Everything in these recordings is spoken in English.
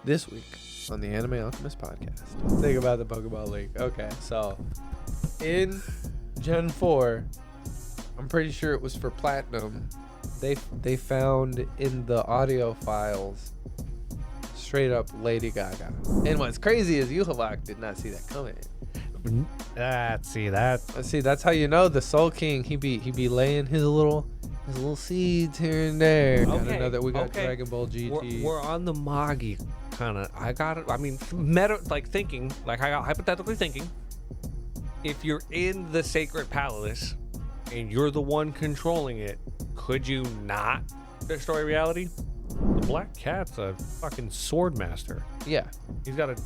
This week on the Anime Alchemist podcast. Think about the Pokemon League. Okay, so in Gen 4, I'm pretty sure it was for Platinum, they found in the audio files straight up Lady Gaga. And what's crazy is Yuhavak did not see that coming. See that. See, that's how you know the Soul King, he be laying his little seeds here and there. Gotta know that we got Dragon Ball GT. We're on the Magi kind of. I got it. I mean, hypothetically thinking, if you're in the Sacred Palace and you're the one controlling it, could you not destroy reality? The Black Cat's a fucking sword master. Yeah. He's got an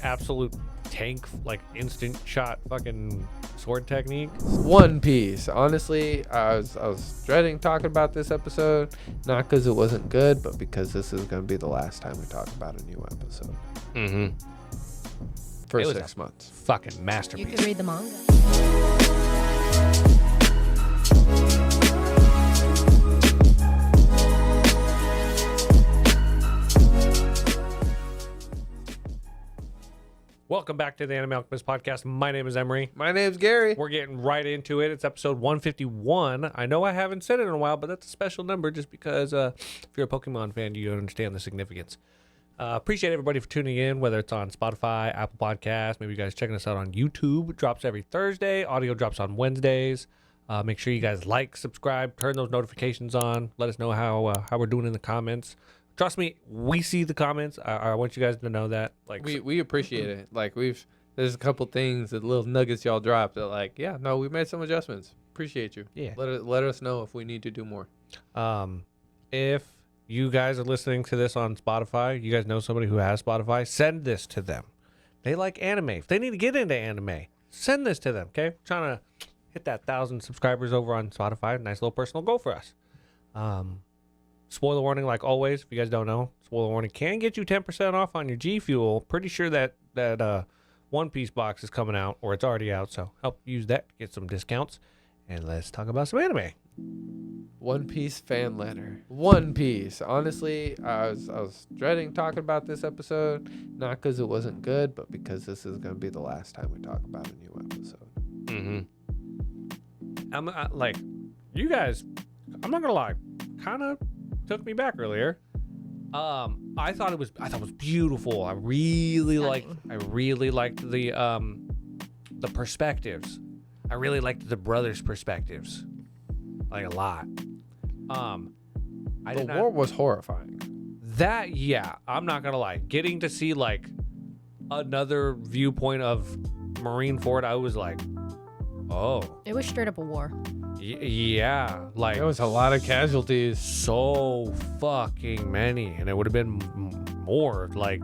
absolute tank, like instant shot fucking sword technique. One Piece. Honestly, I was dreading talking about this episode, not because it wasn't good, but because this is going to be the last time we talk about a new episode. Mm-hmm. For 6 months. Fucking masterpiece. You can read the manga. Welcome back to the Anime Alchemist podcast. My name is Emery. My name's Gary. We're getting right into it. It's episode 151. I know I haven't said it in a while, but that's a special number just because if you're a Pokemon fan, you understand the significance. Appreciate everybody for tuning in, whether it's on Spotify, Apple Podcasts, maybe you guys checking us out on YouTube. It drops every Thursday. Audio drops on Wednesdays. Make sure you guys like, subscribe, turn those notifications on. Let us know how we're doing in the comments. Trust me, we see the comments. I want you guys to know that. Like we appreciate it. Like there's a couple things, that little nuggets y'all dropped that like, yeah, no, we made some adjustments. Appreciate you. Yeah. Let us know if we need to do more. If you guys are listening to this on Spotify, you guys know somebody who has Spotify, send this to them. They like anime. If they need to get into anime, send this to them, okay? We're trying to hit that 1,000 subscribers over on Spotify. Nice little personal goal for us. Spoiler warning, like always, if you guys don't know, spoiler warning can get you 10% off on your G Fuel. Pretty sure that One Piece box is coming out, or it's already out, so help use that to get some discounts. And let's talk about some anime. One Piece fan letter. One Piece. Honestly, I was dreading talking about this episode, not because it wasn't good, but because this is going to be the last time we talk about a new episode. Mm-hmm. Like, you guys, I'm not gonna lie, kind of took me back earlier. I thought it was beautiful. I really liked the perspectives. I really liked the brothers' perspectives, like a lot. The war was horrifying. That, yeah, I'm not gonna lie. Getting to see like another viewpoint of Marineford, I was like, oh, It was straight up a war. yeah, like There was a lot of casualties. so fucking many, and it would have been more. Like,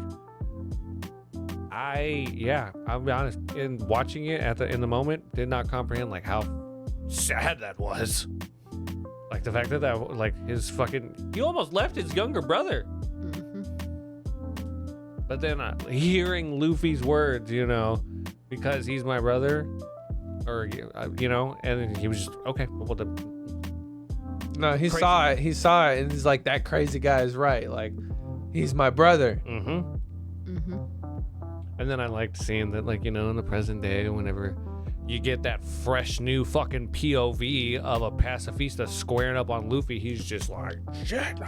I'll be honest, in watching it in the moment, did not comprehend like how sad that was. Like the fact that like his he almost left his younger brother. Mm-hmm. But then hearing Luffy's words, because he's my brother, or and he was just okay. No, he saw it. He saw it, and he's like, that crazy guy is right. Like, he's my brother. And then I liked seeing that, like, in the present day, whenever you get that fresh new fucking POV of a pacifista squaring up on Luffy, he's just like, shit,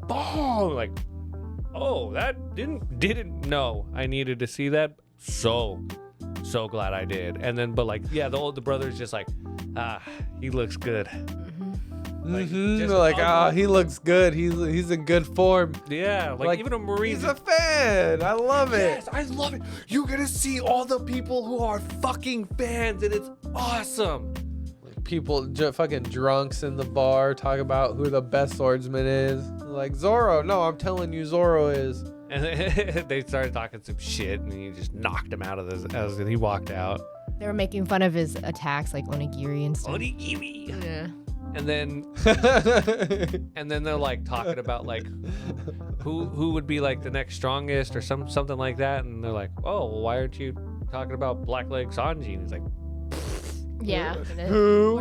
ball. Like, oh, that didn't know I needed to see that. So glad I did. And then, but like, yeah, the older brother's just like, he looks good. Like, he looks good. He's in good form. Yeah, like even a Marine. He's a fan. I love it. Yes, I love it. You're gonna see all the people who are fucking fans, and it's awesome. Like people fucking drunks in the bar talk about who the best swordsman is. Like, Zoro. No, I'm telling you, Zoro is. And they started talking some shit, and he just knocked him out of this as he walked out. They were making fun of his attacks, like onigiri and stuff. Onigiri. Yeah. And then they're like talking about like who would be like the next strongest or something like that, and they're like, oh, well, why aren't you talking about Blackleg Sanji? And he's like, Yeah. Who?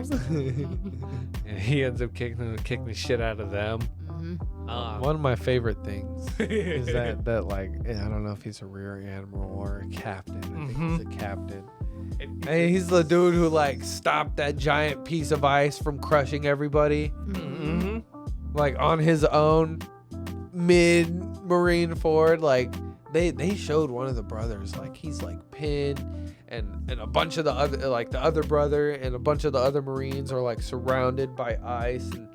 and he ends up kicking the shit out of them. Mm-hmm. One of my favorite things is that like I don't know if he's a rear admiral or a captain. I think he's a captain. Hey, he's the dude who like stopped that giant piece of ice from crushing everybody, like on his own mid Marine Ford. Like they showed one of the brothers, like he's like pinned, and a bunch of the other, like the other brother and a bunch of the other Marines are like surrounded by ice, and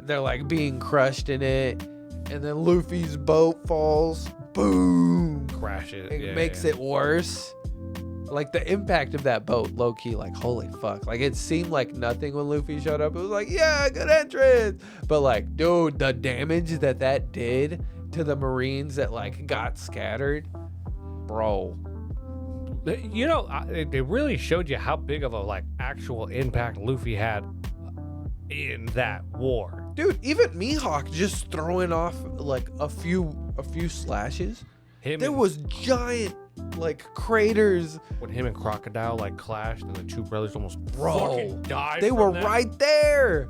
they're like being crushed in it. And then Luffy's boat falls, boom, crashes. It makes it worse. Like the impact of that boat, low key, like holy fuck. Like it seemed like nothing when Luffy showed up. It was like, yeah, good entrance. But like, dude, the damage that did to the Marines that like got scattered, bro. You know, it really showed you how big of a like actual impact Luffy had in that war. Dude, even Mihawk just throwing off like a few slashes. There was giant like craters when him and Crocodile like clashed, and the two brothers almost fucking died. They were right there.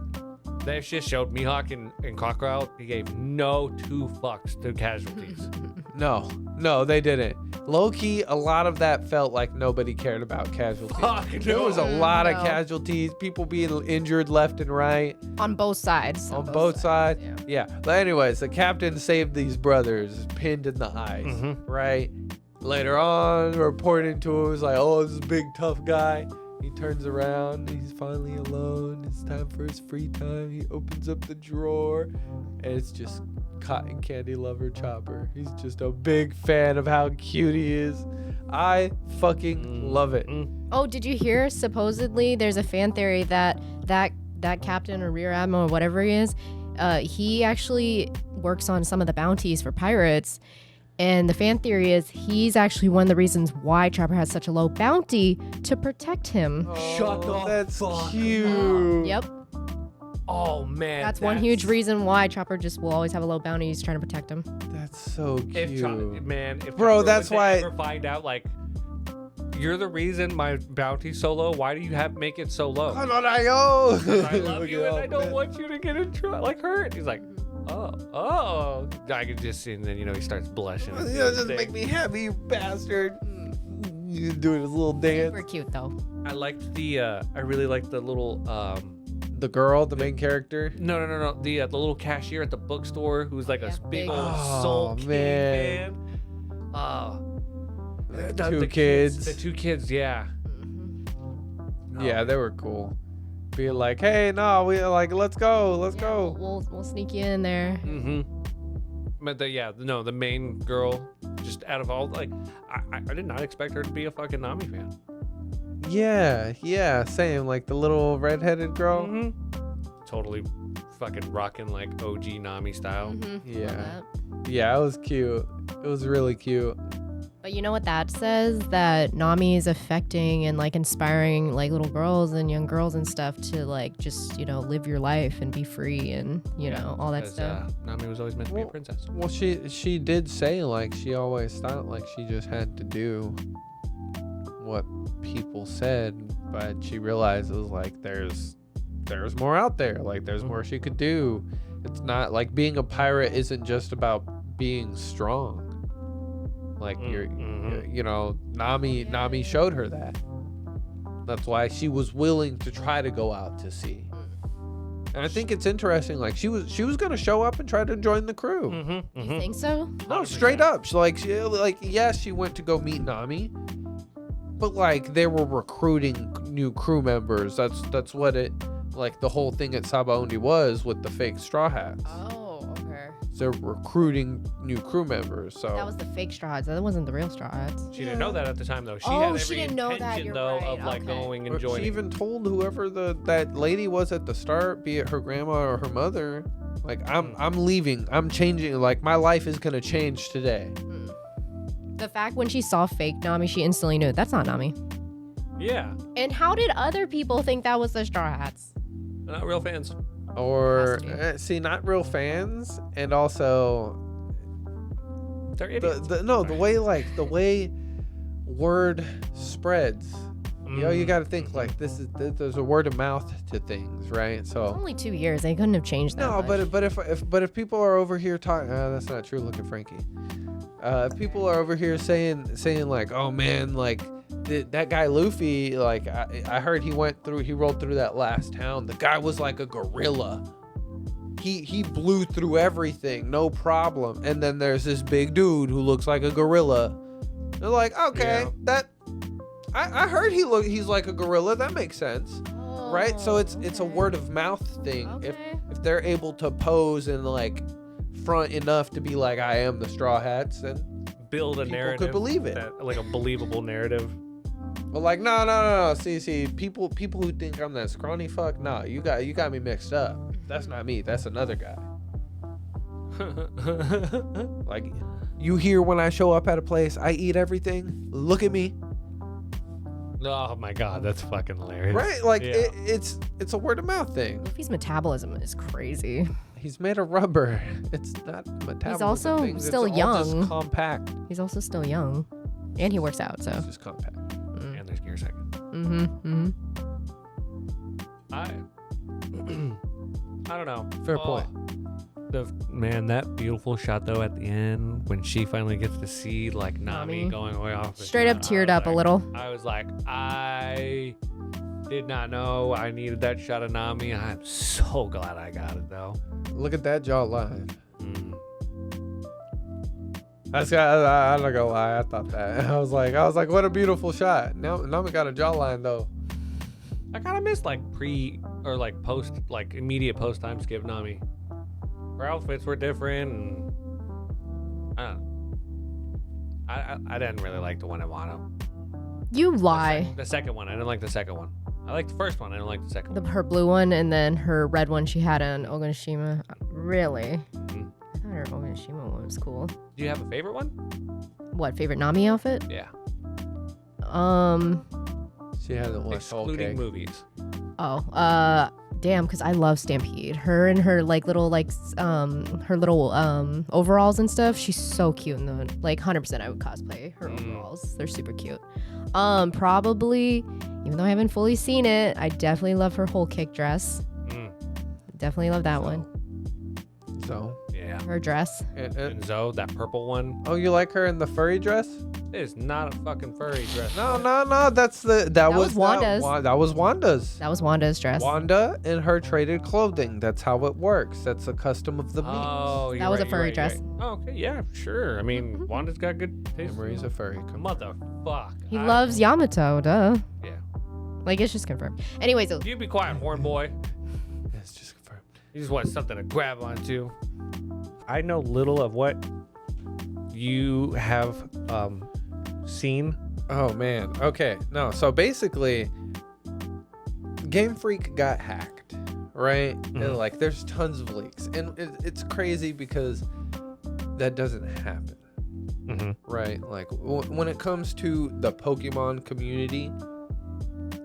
That shit showed Mihawk and Crocodile. He gave no two fucks to casualties. No, they didn't. Low key, a lot of that felt like nobody cared about casualties. Fuck there was a lot of casualties, people being injured left and right. On both sides. On both sides. Yeah. But anyways, the captain saved these brothers pinned in the ice, right? Later on, reporting to him, was like, oh, this is a big tough guy. He turns around, he's finally alone. It's time for his free time. He opens up the drawer, and it's just cotton candy lover Chopper. He's just a big fan of how cute he is. I fucking love it. Oh, did you hear? Supposedly, there's a fan theory that captain or rear admiral or whatever he is, he actually works on some of the bounties for pirates. And the fan theory is he's actually one of the reasons why Chopper has such a low bounty, to protect him. Oh, that's cute. Yep. Oh man, that's one huge reason why Chopper just will always have a low bounty. He's trying to protect him. That's so cute. If bro, Chopper that's why ever find out like you're the reason my bounty's so low. Why do you make it so low? I love you and I don't want you to get in trouble, like hurt. He's like, oh, I can just see, and then he starts blushing. Just make me happy, you bastard. You doing his little dance. Super cute though. I really liked the little the girl, the main character. No. The little cashier at the bookstore who's like a big old soul king fan. The kids. The two kids, yeah. Yeah, they were cool. Being like, hey, no, we like, let's go. We'll sneak you in there. But the main girl, just out of all, like, I did not expect her to be a fucking Nami fan. Yeah, same. Like the little redheaded girl. Totally fucking rocking like OG Nami style. Yeah, it was cute. It was really cute. But you know what that says? That Nami is affecting and like inspiring like little girls and young girls and stuff to like just live your life and be free and all that stuff. Nami was always meant to be a princess. Well, she did say like she always thought like she just had to do what people said, but she realized it was like there's more out there. Like there's more she could do. It's not like being a pirate isn't just about being strong. Like Nami showed her that. That's why she was willing to try to go out to sea. And I think it's interesting. Like she was gonna show up and try to join the crew. You think so? No, straight up. She went to go meet Nami, but like they were recruiting new crew members. That's what it like the whole thing at Sabaody was with the fake Straw Hats. Oh, okay. They're recruiting new crew members. So that was the fake Straw Hats. That wasn't the real Straw Hats. She didn't know that at the time, though. She didn't know that. You're right. Of like going and joining. She even told whoever that lady was at the start, be it her grandma or her mother, like I'm leaving. I'm changing. Like my life is gonna change today. The fact when she saw fake Nami, she instantly knew that's not Nami. Yeah. And how did other people think that was the Straw Hats? Not real fans. Or not real fans, and also they're idiots. The way word spreads You got to think like there's a word of mouth to things, right? So Only 2 years. They couldn't have changed that. no, much. but if people are over here talking, that's not true. Look at Frankie. If people are over here saying like, oh man, like that guy Luffy, like I heard he rolled through that last town. The guy was like a gorilla. He blew through everything, no problem. And then there's this big dude who looks like a gorilla. They're like, okay, I heard he's like a gorilla. That makes sense, right? So it's a word of mouth thing. Okay. If they're able to pose and like front enough to be like, I am the Straw Hats, then Build a people narrative. could believe it. Like a believable narrative. But like, no. See, people who think I'm that scrawny fuck, nah, you got me mixed up. That's not me. That's another guy. Like, you hear when I show up at a place, I eat everything. Look at me, Oh my god, that's fucking hilarious. right? Like, Yeah. it's a word of mouth thing. Luffy's metabolism is crazy. He's made of rubber. It's not metabolism. also things. still it's all just young. compact. He's also still young, and he works out. So. It's just compact. And there's Gear Second. Mm-hmm. I don't know. Fair point. That beautiful shot though at the end when she finally gets to see like Nami Nami. going way off. Straight up teared up a little. I was like, I did not know I needed that shot of Nami. I'm so glad I got it though. Look at that jawline. Mm. I'm not gonna lie. I thought that. I was like, what a beautiful shot. Now we got a jawline though. I kind of missed like pre or like post, like immediate post time skip Nami. Her outfits were different, and I don't know. I didn't really like the one at Wano. You lie. The second one, I didn't like the second one. I liked the first one. I didn't like the second one. Her blue one and then her red one she had on Ogashima. Really? Mhm. I thought her Ogashima one was cool. Do you have a favorite one? What, favorite Nami outfit? Yeah. She hasn't watched Whole Excluding Cake. movies. Damn, because I love Stampede. Her and her like little her little overalls and stuff. She's so cute in the 100% I would cosplay her overalls. They're super cute. Probably, even though I haven't fully seen it, I definitely love her whole kick dress. Definitely love that one. So. Yeah. Her dress. And Zoe, that purple one, Oh, you like her in the furry dress? it is not a fucking furry dress. No. That was Wanda's. That was Wanda's. That was Wanda's dress. Wanda and her traded clothing. That's how it works. That's a custom of the beast. Oh, you're That was right, a you're furry right, dress. you're right. Oh, okay, yeah, sure. I mean, Wanda's got good taste. Marie's a furry. Come on. Motherfuck. He loves Yamato, duh. Yeah. Like, it's just confirmed. Anyways, You be quiet, horn boy. It's just confirmed. You just want something to grab onto. I know little of what you have seen. Oh man. Okay. No. So basically, Game Freak got hacked, right? And like, there's tons of leaks, and it's crazy because that doesn't happen, right? Like, when it comes to the Pokemon community,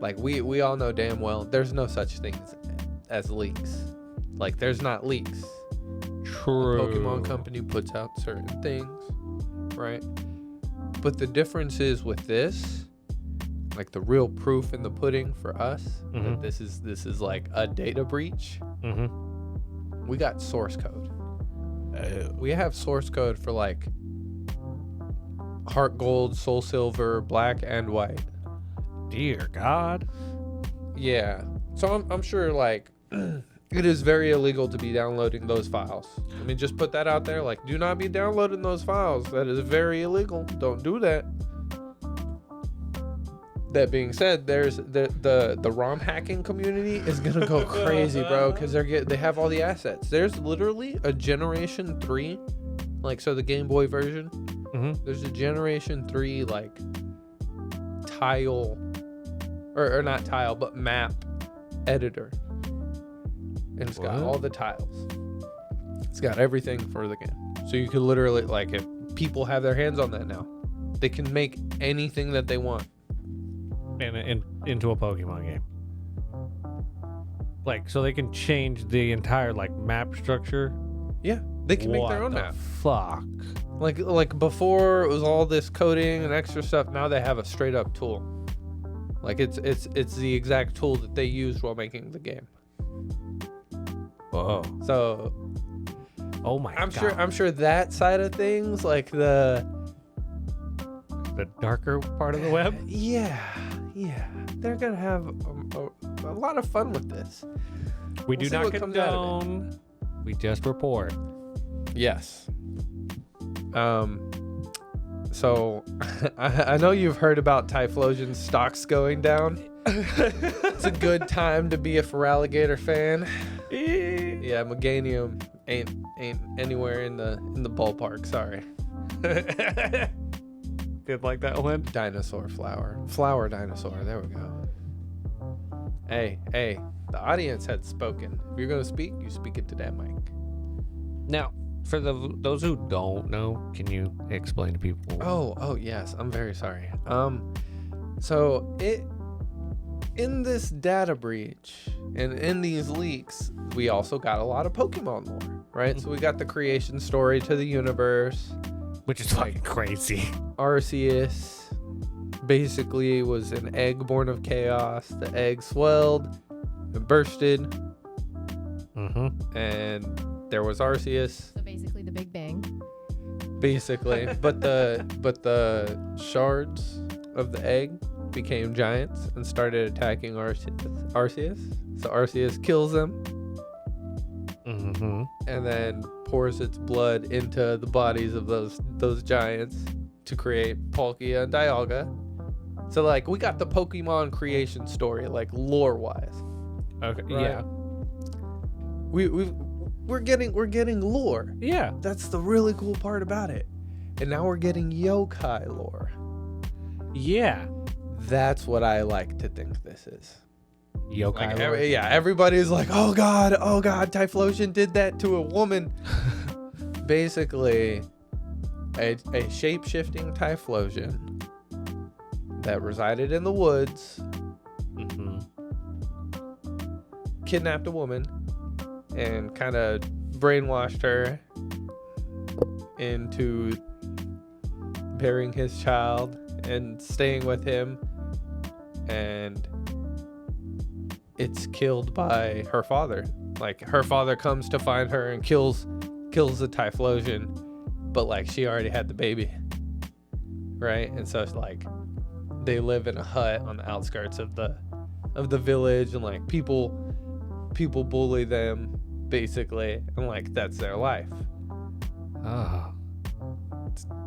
like we all know damn well there's no such thing as leaks. Like, there's not leaks. True. The Pokemon company puts out certain things, right? But the difference is with this, like the real proof in the pudding for us, that this is like a data breach. We got source code. We have source code for like Heart Gold, Soul Silver, Black, and White. Dear God. Yeah. So I'm sure like it is very illegal to be downloading those files. Let me just put that out there. Like, do not be downloading those files. That is very illegal. Don't do that. That being said, there's the ROM hacking community is gonna go crazy, bro, because they have all the assets. There's literally a Generation 3, like, so the Game Boy version. There's a Generation 3 like tile, or not tile, but map editor. And it's got all the tiles. It's got everything for the game. So you could literally, like, if people have their hands on that now, they can make anything that they want. Into a Pokemon game. Like, so they can change the entire, like, map structure. Yeah, they can make their own map. Fuck. Like before it was all this coding and extra stuff. Now they have a straight up tool. Like it's the exact tool that they used while making the game. Whoa. So Oh my God. I'm sure that side of things, like the darker part of the web. Yeah, they're gonna have a lot of fun with this. We We'll do see not what comes out of it. condone. We just report. Yes. So I know you've heard about Typhlosion stocks going down. It's a good time to be a Feraligatr fan. Yeah, Meganium ain't anywhere in the ballpark. Sorry. Did like that one? Dinosaur flower dinosaur. There we go. Hey, the audience had spoken. If you're gonna speak, you speak into that mic. Now, for those who don't know, can you explain to people? Oh yes, I'm very sorry. So in this data breach and in these leaks, we also got a lot of Pokemon lore, right? So we got the creation story to the universe. Which is fucking crazy. Arceus basically was an egg born of chaos. The egg swelled and bursted, and there was Arceus. So basically, the Big Bang. Basically, but the shards of the egg became giants and started attacking Arceus. So Arceus kills them, and then pours its blood into the bodies of those giants to create Palkia and Dialga. So like we got the Pokemon creation story, like lore wise. Okay. Right? Yeah. We're getting lore. Yeah. That's the really cool part about it. And now we're getting yokai lore. Yeah. That's what I like to think this is. Yokai. Like, lore. everybody's like, oh god, Typhlosion did that to a woman. Basically, a shape-shifting Typhlosion that resided in the woods kidnapped a woman and kind of brainwashed her into burying his child and staying with him, and it's killed by her father. Like her father comes to find her and kills the Typhlosion, but like she already had the baby, right? And so it's like they live in a hut on the outskirts of the village, and like people bully them basically, and like that's their life. Oh,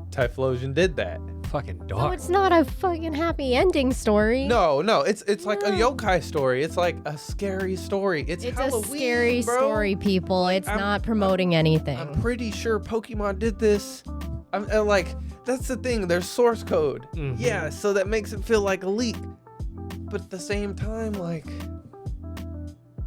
Typhlosion did that. fucking So dark. it's not a fucking happy ending story. No, it's like a yokai story. It's like a scary story. It's Halloween, a scary bro. story, people. It's not promoting anything. I'm pretty sure Pokemon did this. I'm like, that's the thing. There's source code. Yeah, so that makes it feel like a leak. But at the same time, like,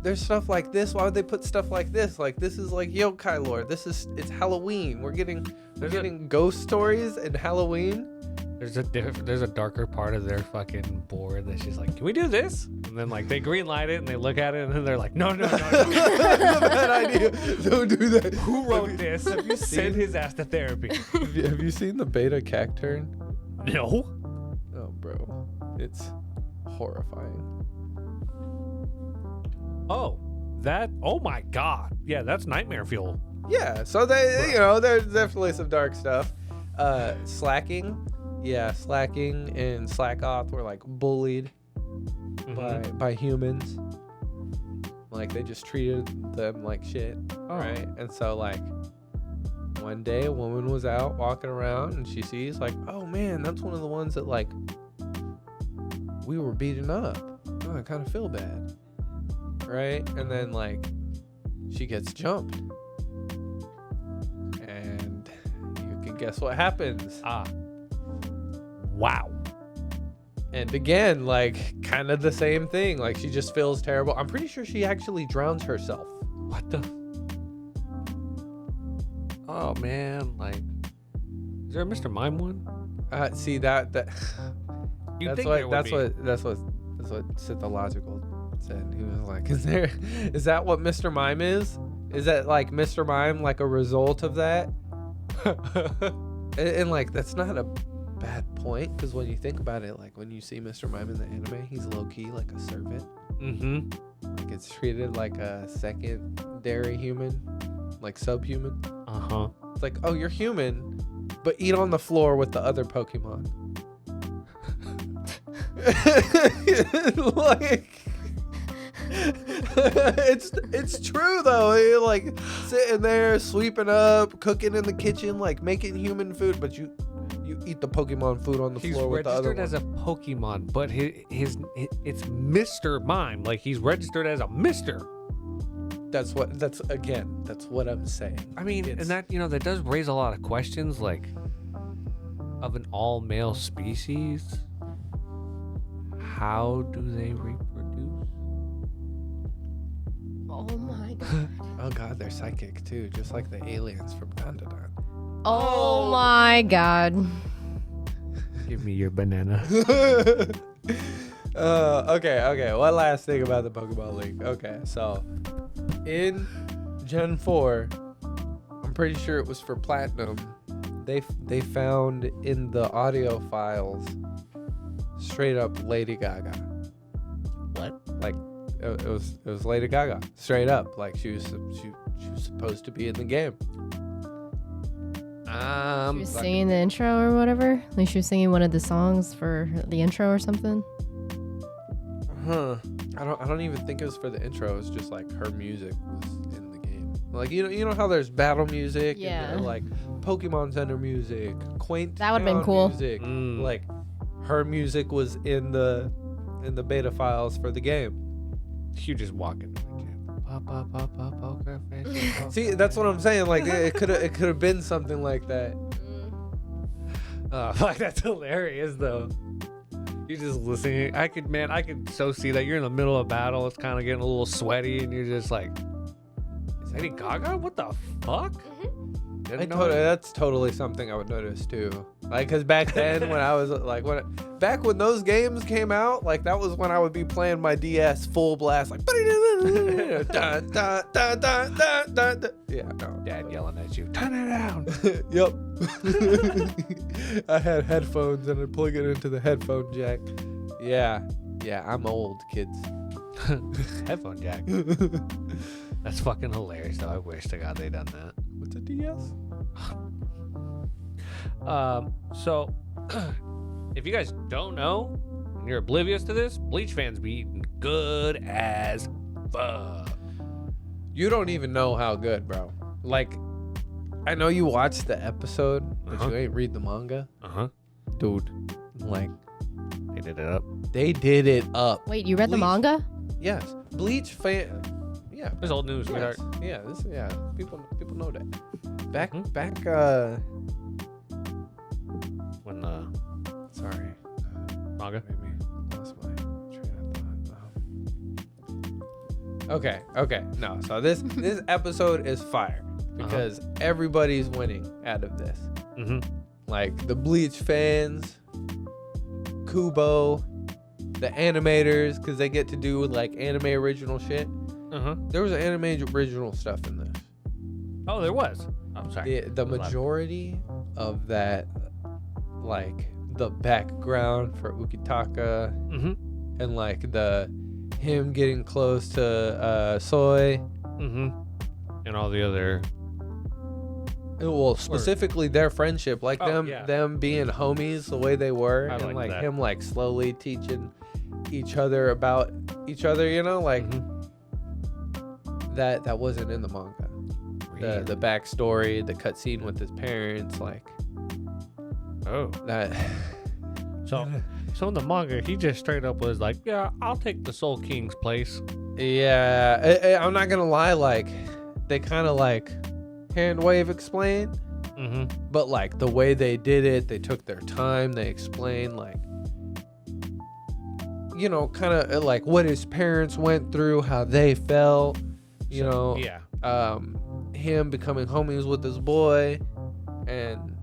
there's stuff like this. Why would they put stuff like this? Like, this is like yokai lore. It's Halloween. We're getting ghost stories and Halloween. There's a darker part of their fucking board that's just like, can we do this? And then like they green light it and they look at it and then they're like, no. That's a bad idea. Don't do that. Who wrote this? Have you Send seen? his ass to therapy. Have you seen the beta Cacturn? No. Oh, bro, it's horrifying. Oh my god. Yeah, that's nightmare fuel. Yeah, so there's definitely some dark stuff. Slacking and Slackoth were like bullied by humans. Like they just treated them like shit, right? And so like one day a woman was out walking around and she sees like, oh man, that's one of the ones that like we were beating up. Oh, I kind of feel bad, right? And then like she gets jumped. And you can guess what happens. Wow. And again, like kind of the same thing. Like she just feels terrible. I'm pretty sure she actually drowns herself. What the? Oh man, like, is there a Mr. Mime one? See that You that's think what there would that's what Sithological said. He was like, is that what Mr. Mime is? Is that like Mr. Mime like a result of that? and like that's not a bad point, because when you think about it, like when you see Mr. Mime in the anime, he's low-key like a servant. Mm-hmm. Like it's treated like a secondary human, like subhuman. Uh-huh. It's like, oh, you're human, but eat on the floor with the other Pokemon. Like, it's true though. You're like sitting there sweeping up, cooking in the kitchen, like making human food, but you eat the Pokemon food on the He's floor with the other registered one. as a Pokemon, but it's Mr. Mime. Like he's registered as a Mister. That's what I'm saying. I mean, It's- and that that does raise a lot of questions, like of an all-male species. How do they reproduce? Oh my god. Oh god, they're psychic too, just like the aliens from Dandadan. Oh my god. Give me your banana. Okay. One last thing about the Pokemon League. Okay, so in Gen 4, I'm pretty sure it was for Platinum. They found in the audio files straight up Lady Gaga. What? Like it was Lady Gaga, straight up. Like she was supposed to be in the game. She was singing the intro or whatever. Like she was singing one of the songs for the intro or something. Huh. I don't even think it was for the intro. It was just like her music was in the game. Like you know how there's battle music Yeah. and like Pokemon Center music, quaint That would've been town cool. music. Mm. Like her music was in the beta files for the game. You just walk into the gym. Poker face. See, that's what I'm saying. Like it could have been something like that. Like that's hilarious though. You're just listening. I could so see that you're in the middle of battle. It's kind of getting a little sweaty, and you're just like, "Is Lady Gaga? What the fuck?" Didn't know it. That's totally something I would notice too. Like, cause back then when I was like, back when those games came out, like that was when I would be playing my DS full blast, like, yeah, no, Dad yelling at you, "Turn it down!" Yep. I had headphones and I'd plug it into the headphone jack. Yeah, I'm old, kids. Headphone jack. That's fucking hilarious. Though I wish to God they done that. What's a DS? So if you guys don't know and you're oblivious to this, Bleach fans be eating good as fuck. You don't even know how good, bro. Like, I know you watched the episode, but you ain't read the manga. Dude, like, They did it up. they did it up. Wait, you read the Bleach- manga? Yes. Bleach fan. Yeah. It's old news, Yes. sweetheart. Yeah, people know that. Back, When sorry. manga. Maybe lost my train of thought. Okay. No, so this episode is fire because everybody's winning out of this. Like the Bleach fans, Kubo, the animators, because they get to do like anime original shit. There was anime original stuff in this. Oh, there was. I'm sorry. The majority of that, like the background for Ukitaka and like him getting close to Soy. And all the other. Well, specifically their friendship, like them being homies the way they were, I and like like that. him like slowly teaching each other about each other, you know, like that wasn't in the manga. The backstory, the cutscene with his parents, like that. So in the manga, he just straight up was like, "Yeah, I'll take the Soul King's place." Yeah, I'm not gonna lie, like they kind of like hand wave explain, but like the way they did it, they took their time, they explained like, you know, kind of like what his parents went through, how they felt, you know, him becoming homies with this boy, and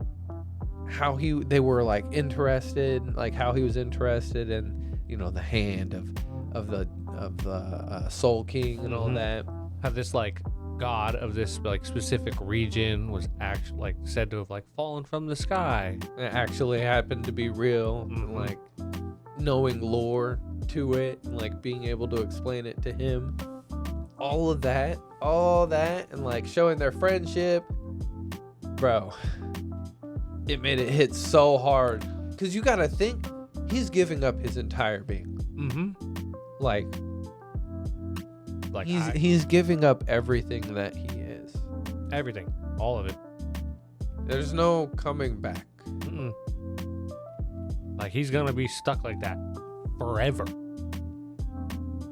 how they were like interested, like how he was interested in, you know, the hand of the Soul King and all that. Have this like god of this like specific region was actually like said to have like fallen from the sky. It actually happened to be real. Mhm. Like knowing lore to it, and like being able to explain it to him. All that, and like showing their friendship, bro. It made it hit so hard, because you gotta think he's giving up his entire being. Like he's giving up everything that he is. Everything, all of it. There's no coming back. Mm-mm. Like he's gonna be stuck like that forever.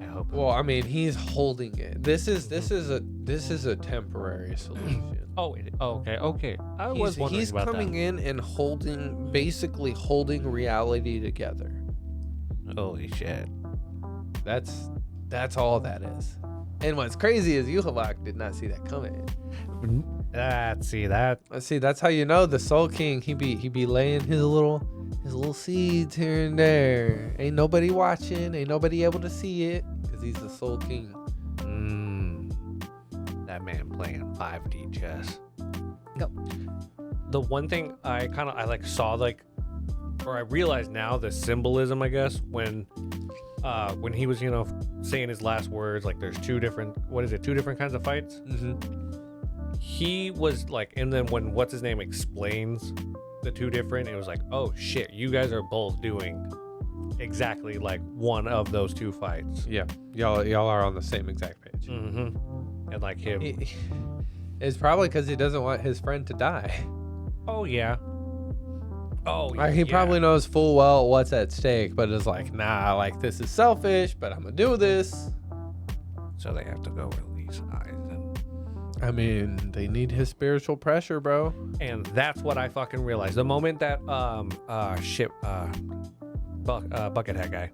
I hope. Well, I mean, he's holding it. This is a temporary solution. Okay. I was wondering He's about coming in and basically holding reality together. that. Holy shit. That's all that is. And what's crazy is Yuhavak did not see that coming. See that? See, that's how you know the Soul King. He be laying his little seeds here and there. Ain't nobody watching. Ain't nobody able to see it, because he's the Soul King. That man playing 5D chess. Go. The one thing I like saw like, or I realize now the symbolism, I guess, when he was, saying his last words, like there's two different kinds of fights. He was like, and then when what's his name explains the two different, it was like, oh shit, you guys are both doing exactly like one of those two fights. Yeah, y'all are on the same exact page. And like him. It's probably because he doesn't want his friend to die. Oh yeah. He probably knows full well what's at stake, but is like, nah, like this is selfish, but I'm gonna do this. So they have to go release Eisen. I mean, they need his spiritual pressure, bro. And that's what I fucking realized. The moment that Buckethead guy,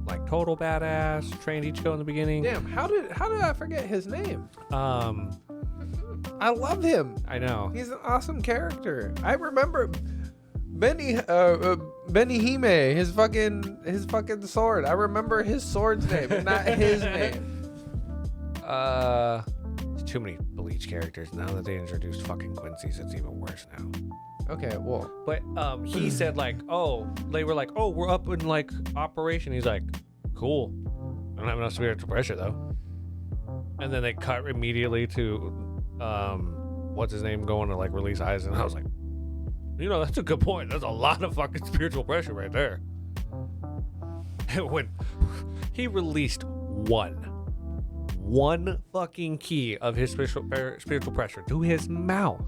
like total badass, trained Ichigo in the beginning. Damn, how did I forget his name? I love him. I know. He's an awesome character. I remember Benny Hime, his fucking sword. I remember his sword's name, but not his name. Too many Bleach characters now that they introduced fucking Quincy's. It's even worse now. Okay, well, but he said like, oh, they were like, oh, we're up in like operation. He's like, cool. I don't have enough spiritual pressure though. And then they cut immediately to what's his name going to like release Eisen. And I was like, that's a good point. That's a lot of fucking spiritual pressure right there. When he released one fucking key of his spiritual pressure to his mouth,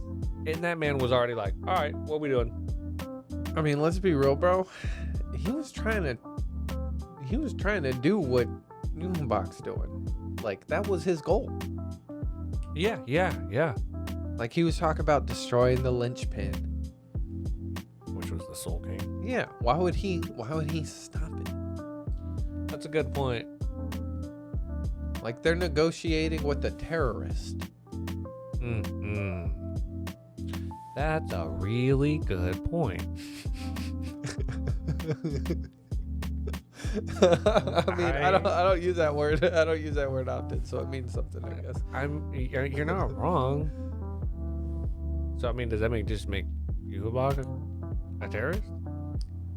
and that man was already like, all right, what we doing? I mean, let's be real, bro. He was trying to do what Newmanbach's doing. Like, that was his goal. Yeah. Like, he was talking about destroying the linchpin, which was the Soul King. Yeah. Why would he stop it? That's a good point. Like, they're negotiating with the terrorist. That's a really good point. I mean, I don't use that word. I don't use that word often, so it means something, I guess. You're not wrong. So I mean, does that just make Yuhabak a terrorist?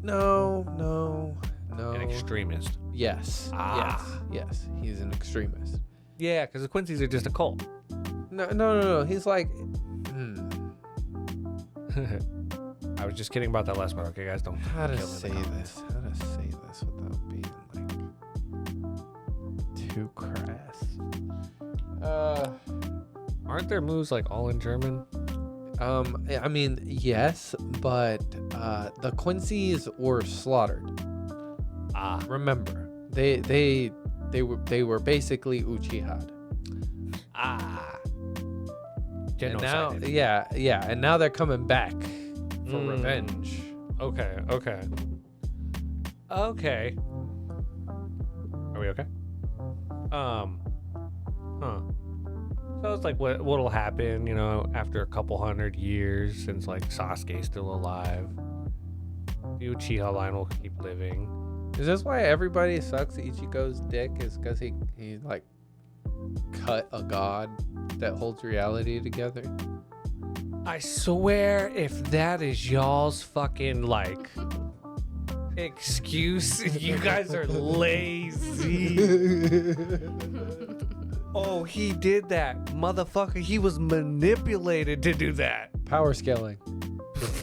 No. An extremist. Yes. Yes. He's an extremist. Yeah, because the Quincy's are just a cult. No. He's like. I was just kidding about that last part. Okay, guys, don't. How to say this without being like too crass? Aren't their moves like all in German? I mean, yes, but the Quincy's were slaughtered. Remember, they were basically Uchiha'd. And now, and now they're coming back for revenge. Okay. Are we okay? So it's like what'll happen, after a couple 100 years, since like Sasuke's still alive. The Uchiha line will keep living. Is this why everybody sucks Ichigo's dick? Is because he like cut a god that holds reality together. I swear, if that is y'all's fucking like excuse, you guys are lazy. Oh, he did that, motherfucker. He was manipulated to do that. Power scaling.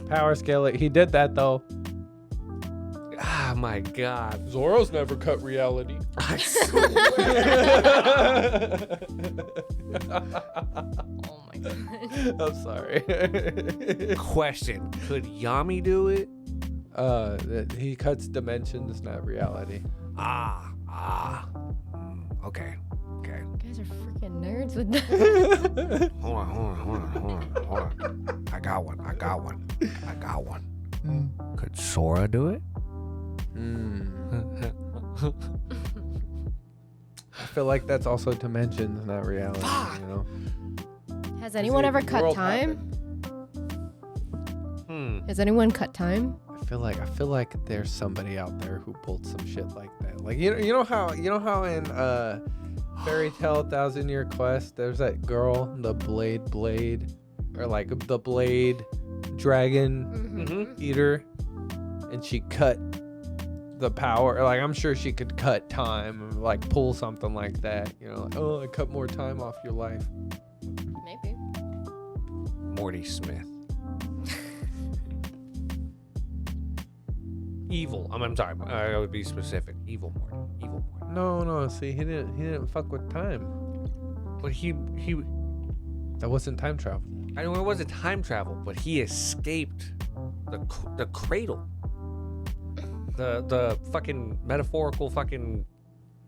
Power scaling. He did that though. Ah, my God. Zoro's never cut reality. I swear. Oh my god. I'm sorry. Question: could Yami do it? He cuts dimensions, not reality. Okay. You guys are freaking nerds with that. Hold on. I got one. Could Sora do it? I feel like that's also dimensions, not reality. You know. Has anyone ever cut World time? happened. Has anyone cut time? I feel like there's somebody out there who pulled some shit like that. Like you know how in Fairy Tale 1,000-Year Quest, there's that girl, the blade, or like the blade dragon eater, and she cut the power. Like I'm sure she could cut time, and like pull something like that. You know, like, oh, I cut more time off your life. Maybe. Morty Smith. Evil. I'm sorry. I would be specific. Evil Morty. No. See, he didn't fuck with time. But he. That wasn't time travel. I know it wasn't time travel, but he escaped the cradle. The fucking metaphorical fucking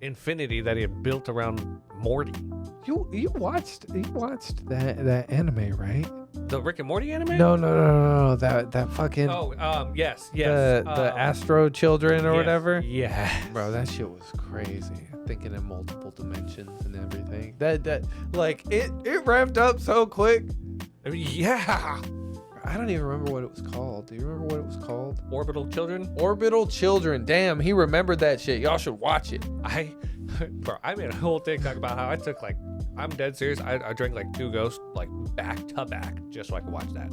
infinity that he had built around Morty. You watched that anime, right? The Rick and Morty anime? No. That fucking Yes. the Astro Children or yes, whatever. Yeah. Bro, that shit was crazy. Thinking in multiple dimensions and everything. That like it ramped up so quick. Yeah. I don't even remember what it was called. Do you remember what it was called? Orbital Children? Orbital Children. Damn, he remembered that shit. Y'all should watch it. I made a whole TikTok about how I took like, I'm dead serious. I drank like 2 Ghosts like back to back just so I could watch that.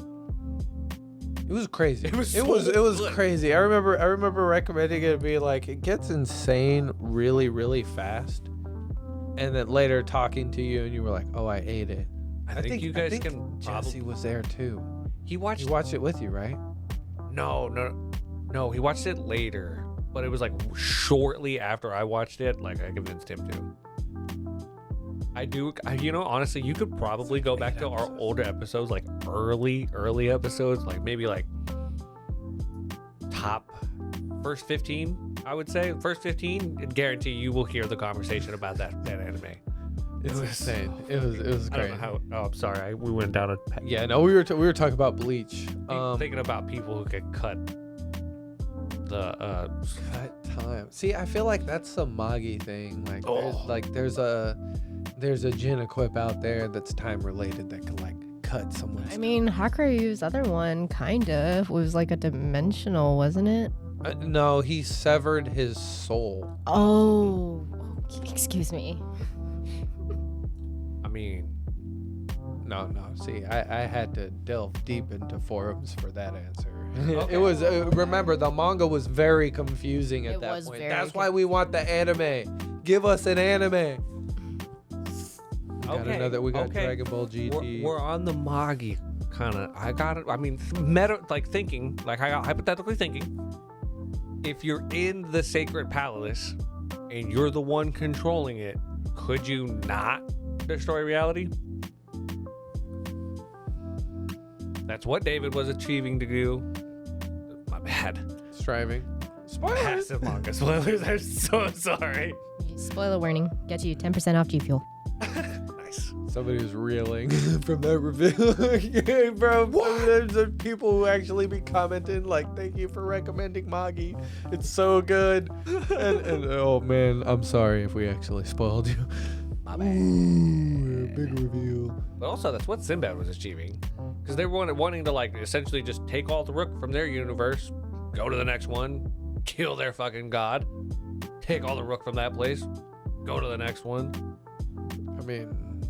It was crazy. It was good. crazy. I remember recommending it to be like, it gets insane really, really fast. And then later talking to you and you were like, oh, I ate it. I think you guys can Jesse probably. was there too. He watched it with you, right? No, he watched it later, but it was like shortly after I watched it. Like I convinced him to. Honestly, you could probably go back to our older episodes, like early episodes, like maybe like top first 15. I would say first 15, and guarantee you will hear the conversation about that anime. It's insane. It was I great. don't know how. Oh, I'm sorry. We went down a. Yeah, no, we were talking about Bleach. Thinking about people who could cut the cut time. See, I feel like that's a Magi thing. Like, there's a Jin equip out there that's time related that could like cut someone's. I mean, Hakuryu's other one kind of was like a dimensional, wasn't it? No, he severed his soul. Oh, excuse me. I mean, No. See, I had to delve deep into forums for that answer. Okay. It was remember the manga was very confusing at It that was point. very That's why we want the anime. Give us an anime. We got Dragon Ball GT. We're on the Magi kind of. I got it. I mean, hypothetically thinking, if you're in the Sacred Palace and you're the one controlling it, could you not destroy reality? That's what David was achieving to do. My bad. Striving. Spoilers. Massive manga spoilers. I'm so sorry. Spoiler warning. Get you 10% off G Fuel. Nice. Somebody was reeling from that review. Yeah, bro, there's people who actually be commenting like, "Thank you for recommending Magi. It's so good." and oh man, I'm sorry if we actually spoiled you. My bad. Ooh, big reveal. But also, that's what Sinbad was achieving. Because they were wanting to, like, essentially just take all the Rook from their universe, go to the next one, kill their fucking god, take all the Rook from that place, go to the next one. mean,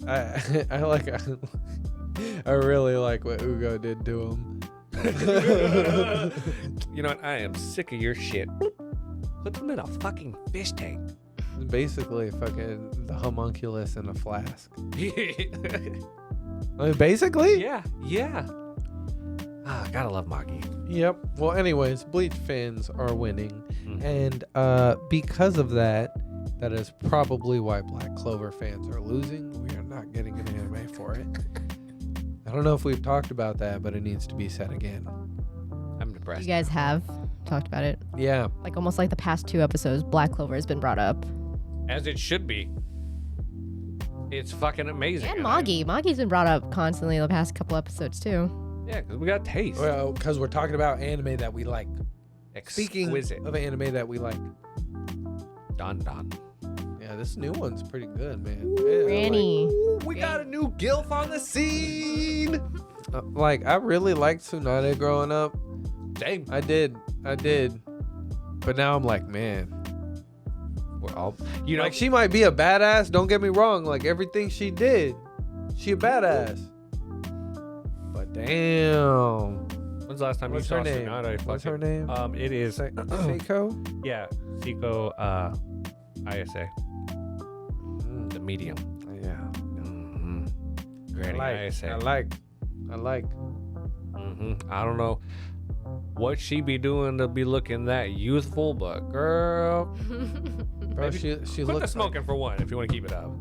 I like. I really like what Ugo did to him. You know what? I am sick of your shit. Put them in a fucking fish tank. Basically, fucking the homunculus in a flask. I mean, basically. Yeah. Ah, gotta love Magi. Yep. Well, anyways, Bleach fans are winning, Mhm. and because of that, that is probably why Black Clover fans are losing. We are not getting an anime for it. I don't know if we've talked about that, but it needs to be said again. I'm depressed. You guys have talked about it. Yeah. Like almost like the past 2 episodes, Black Clover has been brought up. As it should be. It's fucking amazing. And Magi. Magi's been brought up constantly the past couple episodes too. Yeah, because we got taste. Well, because we're talking about anime that we like. Speaking Exquisite. of anime that we like, Dun dun. yeah, this new one's pretty good, man. Yeah, Granny. We got a new gilf on the scene. Like, I really liked Tsunade growing up. Dang. I did. But now I'm like, man. We're all, you know, Like, she might be a badass. Don't get me wrong. Like, everything she did, she a badass. But damn. when's the last time What's you her saw name? Tsunade? What's her name? It is, Seiko? yeah, Seiko, ISA, the medium. Yeah. Mm-hmm. I Granny like. ISA. I like. I don't know what she be doing to be looking that youthful, but girl, Bro, maybe she quit the looks smoking for one if you want to keep it up.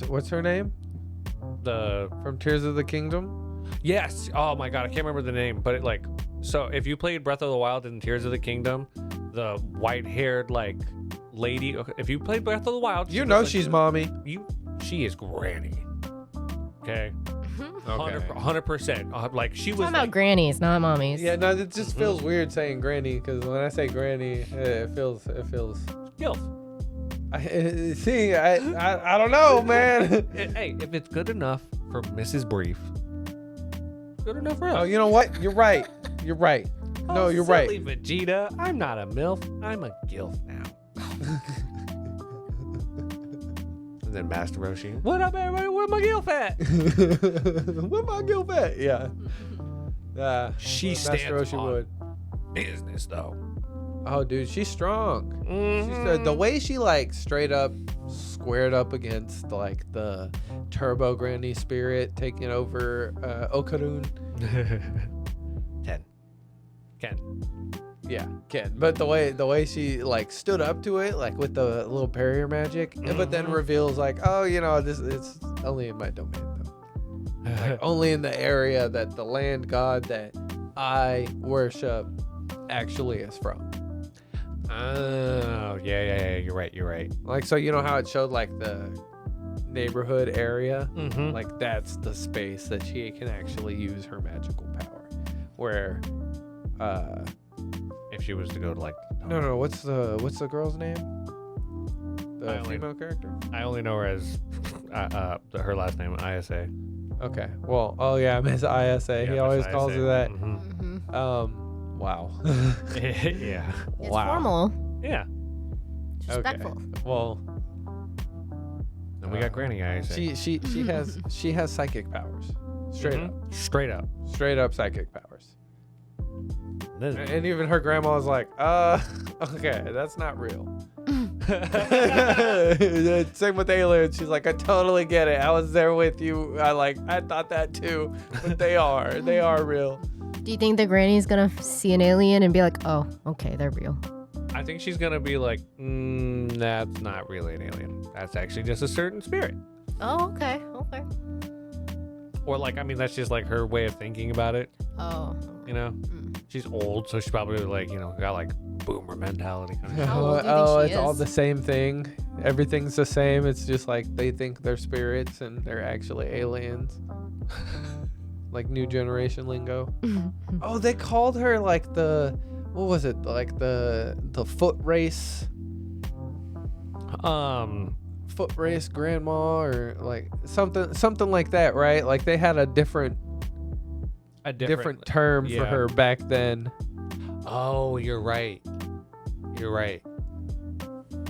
what's her name? The From Tears of the Kingdom? yes, oh my god, I can't remember the name, but it like so if you played Breath of the Wild and Tears of the Kingdom, the white-haired like lady. If you played Breath of the Wild, You know she's mommy. she is Granny. Okay, Okay. 100%. Like she was Talking about like, grannies, not mommies. Yeah, no, it just feels weird saying granny because when I say granny, it feels. gilf. See, I don't know, man. Hey, if it's good enough for Mrs. Brief, good enough for us. Oh, you know what? You're right. You're right. No, you're right. Silly Vegeta, I'm not a MILF, I'm a GILF now. And then Master Roshi, what up, everybody? Where my GILF at? Where my Gilf at? Yeah. She Master stands Roshi on would. business, though. Oh, dude, she's strong. Mhm. The way she like straight up squared up against like the Turbo Granny spirit taking over Okarun. 10. Ken. Yeah, Ken. But the way she like stood up to it, like with the little barrier magic, but then reveals like, oh, you know, this it's only in my domain though. Like, only in the area that the land god that I worship actually is from. Oh, yeah, you're right. Like, so you know how it showed like the neighborhood area? Mm-hmm. Like that's the space that she can actually use her magical power. Where If she was to go to like... no, what's the girl's name? I The only- female character? I only know her as her last name, ISA. Okay. Well, oh yeah, Miss ISA. He Yeah, always Miss calls ISA. her that. Mhm. Wow. Yeah. It's Wow. formal. Yeah. It's respectful. Well, And we got Granny ISA. she has psychic powers. Straight up. Straight up. Straight up psychic powers. This- And even her grandma was like, okay, that's not real. Same with aliens. She's like, I totally get it. I was there with you. I thought that too. But they are real. Do you think the granny's gonna see an alien and be like, oh, okay, they're real? I think she's gonna be like, that's not really an alien. That's actually just a certain spirit. Oh, okay. Or like, I mean, that's just like her way of thinking about it. Oh. You know, she's old, so she's probably like, you know, got like boomer mentality. Kind of. How old do you think she it's all is? the same thing. Everything's the same. It's just like they think they're spirits and they're actually aliens. Like new generation lingo. Oh, they called her like what was it? Like the foot race grandma or like something like that, right? Like they had a different term for yeah. her back then. Oh, you're right.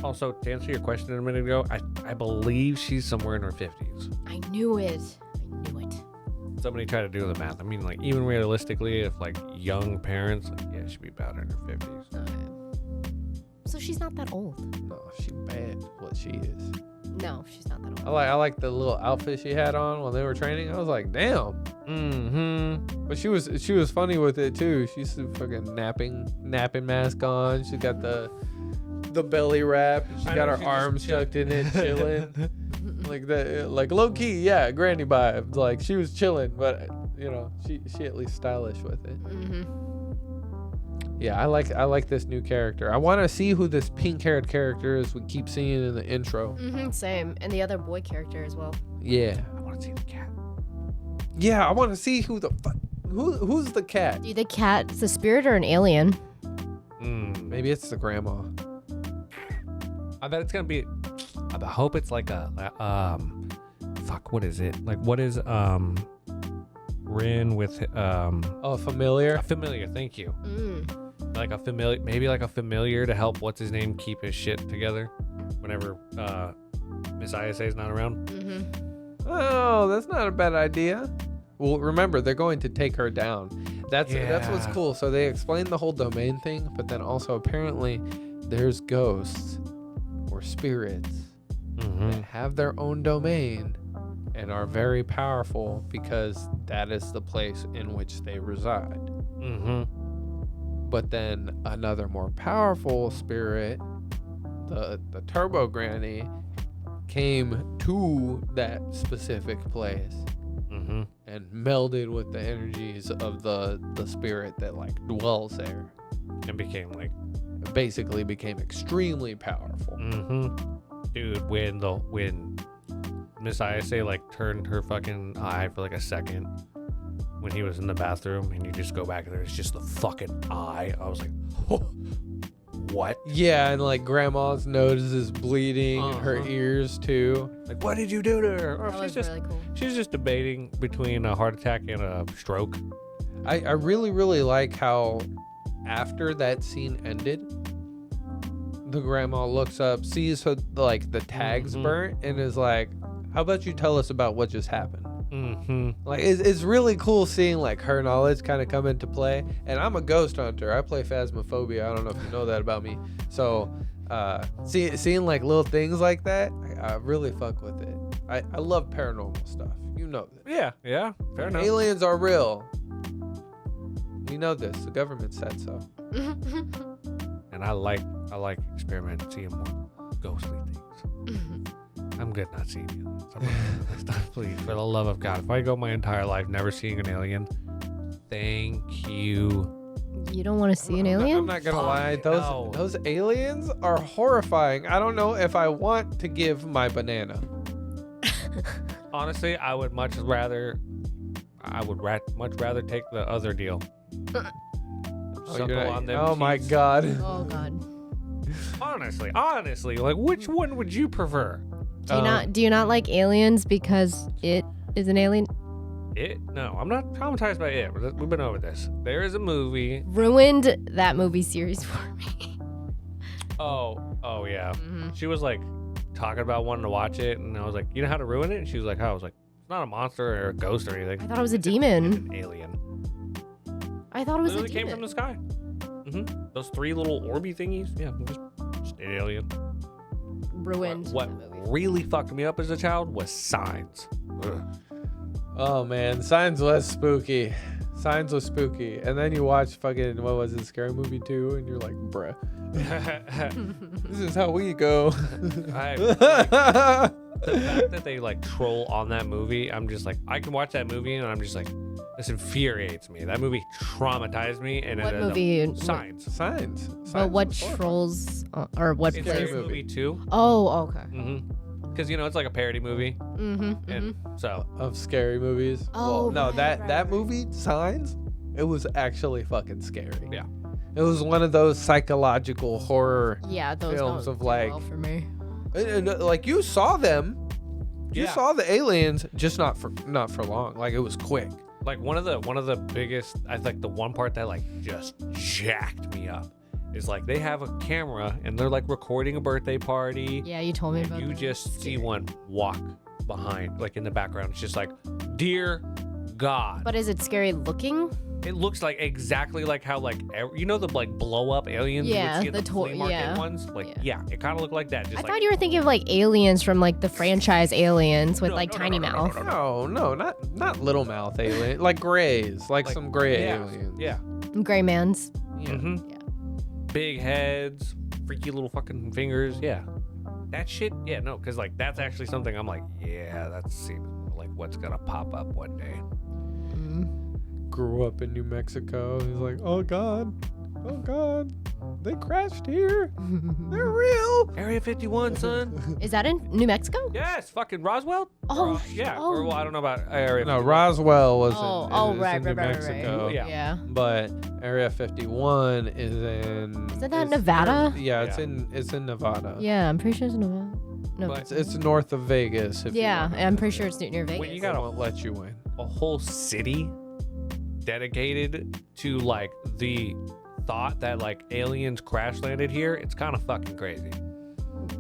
Also, to answer your question a minute ago, I believe she's somewhere in her 50s. I knew it. I knew it. Somebody tried to do the math. I mean, like, even realistically, if, like, young parents, like, yeah, she'd be about in her 50s. Okay. So she's not that old. No, she bad. What she is. No, she's not that old. I like the little outfit she had on while they were training. I was like, damn. Mm-hmm. But she was funny with it too. She's fucking napping mask on. She got the belly wrap. She got her arms tucked in it, chilling. Like that, like low key, yeah, granny vibe. Like she was chilling, but you know, she at least stylish with it. Mm-hmm. Yeah, I like this new character. I want to see who this pink-haired character is. We keep seeing in the intro. Mm-hmm, same. And the other boy character as well. Yeah, I want to see the cat. yeah, I want to see who's the cat. Do you think cat's a spirit or an alien? Maybe it's the grandma. I bet it's gonna be. I hope it's like a fuck. What is it? Like what is Rin with Oh, familiar. a familiar? Thank you. Mm. Like a familiar, maybe like a familiar to help what's his name keep his shit together whenever Miss ISA is not around. Mm-hmm. Oh, that's not a bad idea. Well, remember they're going to take her down. That's what's Yeah. cool. So they explained the whole domain thing, but then also apparently there's ghosts or spirits that have their own domain and are very powerful because that is the place in which they reside. But then another more powerful spirit, the Turbo Granny, came to that specific place and melded with the energies of the spirit that like dwells there. And became like Basically became extremely powerful. dude when Miss ISA like turned her fucking eye for like a second when he was in the bathroom and you just go back and there's just the fucking eye. I was like, oh, what? Yeah, and like grandma's nose is bleeding, and her Uh-huh. ears too. Like, what did you do to her? Or That was she's really cool. just debating between a heart attack and a stroke. I really, really like how after that scene ended, the grandma looks up, sees her, like the tags burnt, and is like, how about you tell us about what just happened? Like it's really cool seeing like her knowledge kind of come into play. And I'm a ghost hunter. I play Phasmophobia. I don't know if you know that about me. So seeing like little things like that, I really fuck with it. I love paranormal stuff. You know that. Yeah, fair enough. Aliens are real. You know this. The government said so. And I like experimenting, seeing more ghostly things. I'm good not seeing aliens. I'm not, stop, please, for the love of God. If I go my entire life never seeing an alien, thank you. You don't want to see an I'm alien? not gonna Fuck lie. no. Those aliens are horrifying. I don't know if I want to give my banana. Honestly, I would much rather take the other deal. Suckle on them Oh my cheeks. God. Oh God. Honestly, like which one would you prefer? Do you not like aliens because it is an alien? It? No, I'm not traumatized by it. We've been over this. There is a movie. Ruined that movie series for me. Oh yeah. Mhm. She was like talking about wanting to watch it, and I was like, you know how to ruin it? And she was like, how? I was like, it's not a monster or a ghost or anything. I thought it was a It's demon. an alien. I thought it was a Literally came from demon. the sky. Those three little orby thingies. Yeah, just an alien. Ruined. What that movie. really fucked me up as a child was Signs. Ugh. Oh man, Signs was spooky. Signs was spooky. And then you watch fucking, what was it, Scary Movie 2, and you're like, bruh, this is how we go. The fact that they like troll on that movie, I'm just like, I can watch that movie and I'm just like, this infuriates me. That movie traumatized me. And What it ended up- movie? Signs. Signs. But Signs what was horrifying. trolls or what It's Scary a plays? movie. movie too. Oh, okay. Because you know it's like a parody movie, Mm-hmm. and so Of scary movies. Oh, no, right, that right. movie, Signs, it was actually fucking scary. Yeah. It was one of those psychological horror. Yeah, those Films don't of, do like- well for me. And, like you saw them. You Yeah. saw the aliens, just not for long. Like it was quick. like one of the biggest, I think the one part that like just jacked me up is like they have a camera and they're like recording a birthday party. Yeah, you told me And about you that. just see one walk behind, like in the background. It's just like, dear God. But is it scary looking? It looks like exactly like how like you know the like blow up aliens Yeah, you would see at the the flea market yeah. ones. Like yeah, it kind of looked like that. Just I like, thought you were thinking of like aliens from like the franchise Aliens with No, like no, tiny no, no, mouth. No, not little mouth alien, like grays, like some gray yeah, aliens. Yeah. Gray man's. Yeah. Mm-hmm. Yeah. Big heads, freaky little fucking fingers. Yeah. That shit. Yeah, no, because like that's actually something I'm like, yeah, that seems like what's gonna pop up one day. Mm. Grew up in New Mexico. He's like, oh God, they crashed here. They're real. Area 51, son. Is that in New Mexico? Yes, fucking Roswell. Oh, yeah. oh. Or well, I don't know about Area. No, 51. Roswell was Right, in New right. Mexico. Yeah. Yeah. But Area 51 is in. Isn't that is Nevada? Yeah, Yeah. it's in Nevada. Yeah, I'm pretty sure it's Nevada. No. But- It's north of Vegas. If you Yeah, wanna I'm pretty visit. sure it's near Vegas. When you They got won't let you in. a whole city dedicated to like the thought that like aliens crash landed here, it's kind of fucking crazy.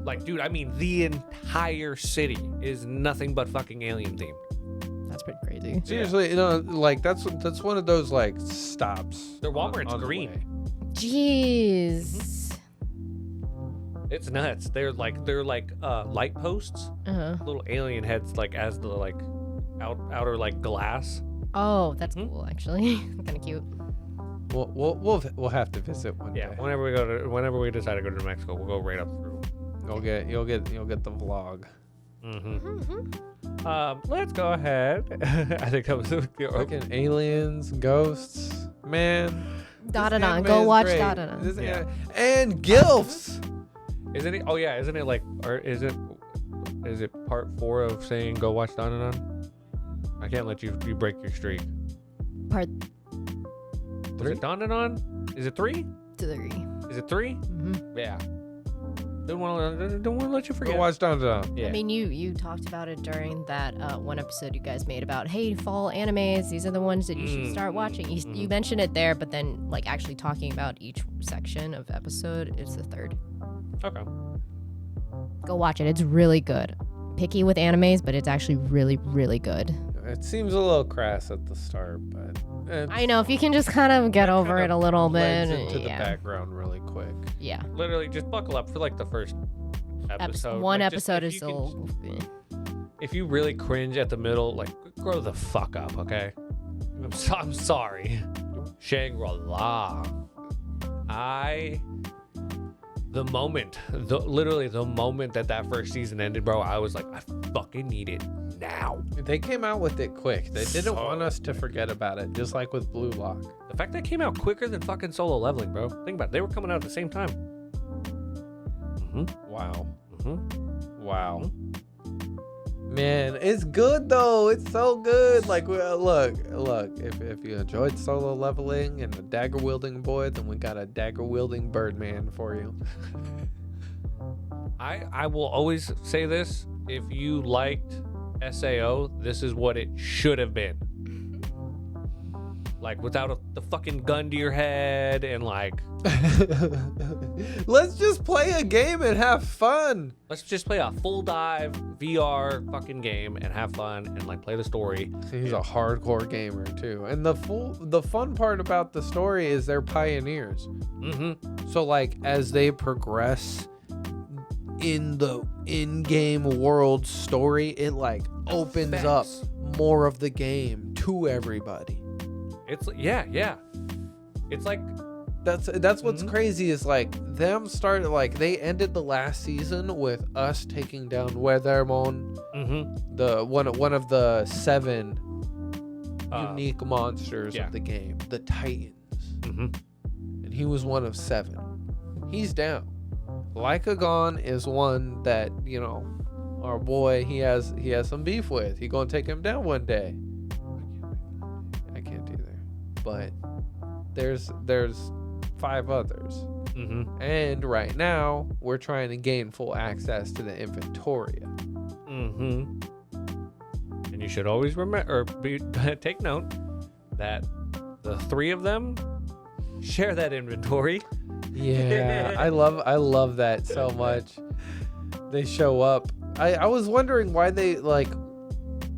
Like, dude, I mean, the entire city is nothing but fucking alien themed. That's pretty crazy. Seriously, like that's one of those like stops. They're Walmart, it's on the green. way. Jeez. It's nuts. They're like light posts, Uh-huh. little alien heads, like as the like outer like glass. Oh, that's Mhm. cool actually. Kind of cute. We'll have to visit one Yeah. day. Whenever we decide to go to New Mexico, we'll go right up through. You'll get the vlog. Mm-hmm. Let's go ahead. I think that was Fucking aliens, ghosts, man. Da da This da. anime Go is watch great. Da da da. This Yeah. and gilfs. Isn't it? Oh yeah, isn't it like, or is it part 4 of saying go watch Don and On? I can't let you break your streak. Part Was it Don and On? Is it 3? 3. Is it 3? Mm-hmm. Yeah. Don't want to let you forget. Go watch Down Down. Yeah. I mean, you talked about it during that one episode you guys made about, hey, fall animes. These are the ones that you should start watching. You mentioned it there, but then like actually talking about each section of episode, it's the 3rd. Okay. Go watch it. It's really good. Picky with animes, but it's actually really, really good. It seems a little crass at the start, but I know if you can just kind of get over it a little bit. blends into the Yeah. background really quick. Yeah. Literally, just buckle up for like the first episode. One Like, just episode if is you can- still. If you really cringe at the middle, like grow the fuck up, okay? I'm sorry. Shangri-La. Literally the moment that first season ended, bro, I was like, I fucking need it now. They came out with it quick. They didn't So want us to forget about it, just like with Blue Lock. The fact that it came out quicker than fucking Solo Leveling, bro. Think about it. They were coming out at the same time. Wow. Mm-hmm. Wow. Man, it's good though. It's so good. Like, look. If you enjoyed Solo Leveling and the dagger wielding boy, then we got a dagger wielding Birdman for you. I will always say this. If you liked SAO, this is what it should have been. Like, without the fucking gun to your head and like, Let's just play a game and have fun. let's just play a full dive VR fucking game and have fun and like play the story. He's a hardcore gamer too, and the fun part about the story is they're pioneers. Mm-hmm. So like as they progress in the in-game world story, it like opens up Facts. more of the game to everybody. It's yeah. It's like That's what's Mhm. crazy is like them started like they ended the last season with us taking down Weathermon, the one of the 7 unique monsters yeah. of the game, the Titans. mhm. And he was one of 7. He's down. Lycagon is one that, you know, our boy he has some beef with. He gonna take him down one day. I can't either. But there's 5 others. Mm-hmm. And right now we're trying to gain full access to the Inventoria. Mm-hmm. And you should always remember, or take note that the 3 of them share that inventory. Yeah, I love that so much. They show up. I was wondering why they like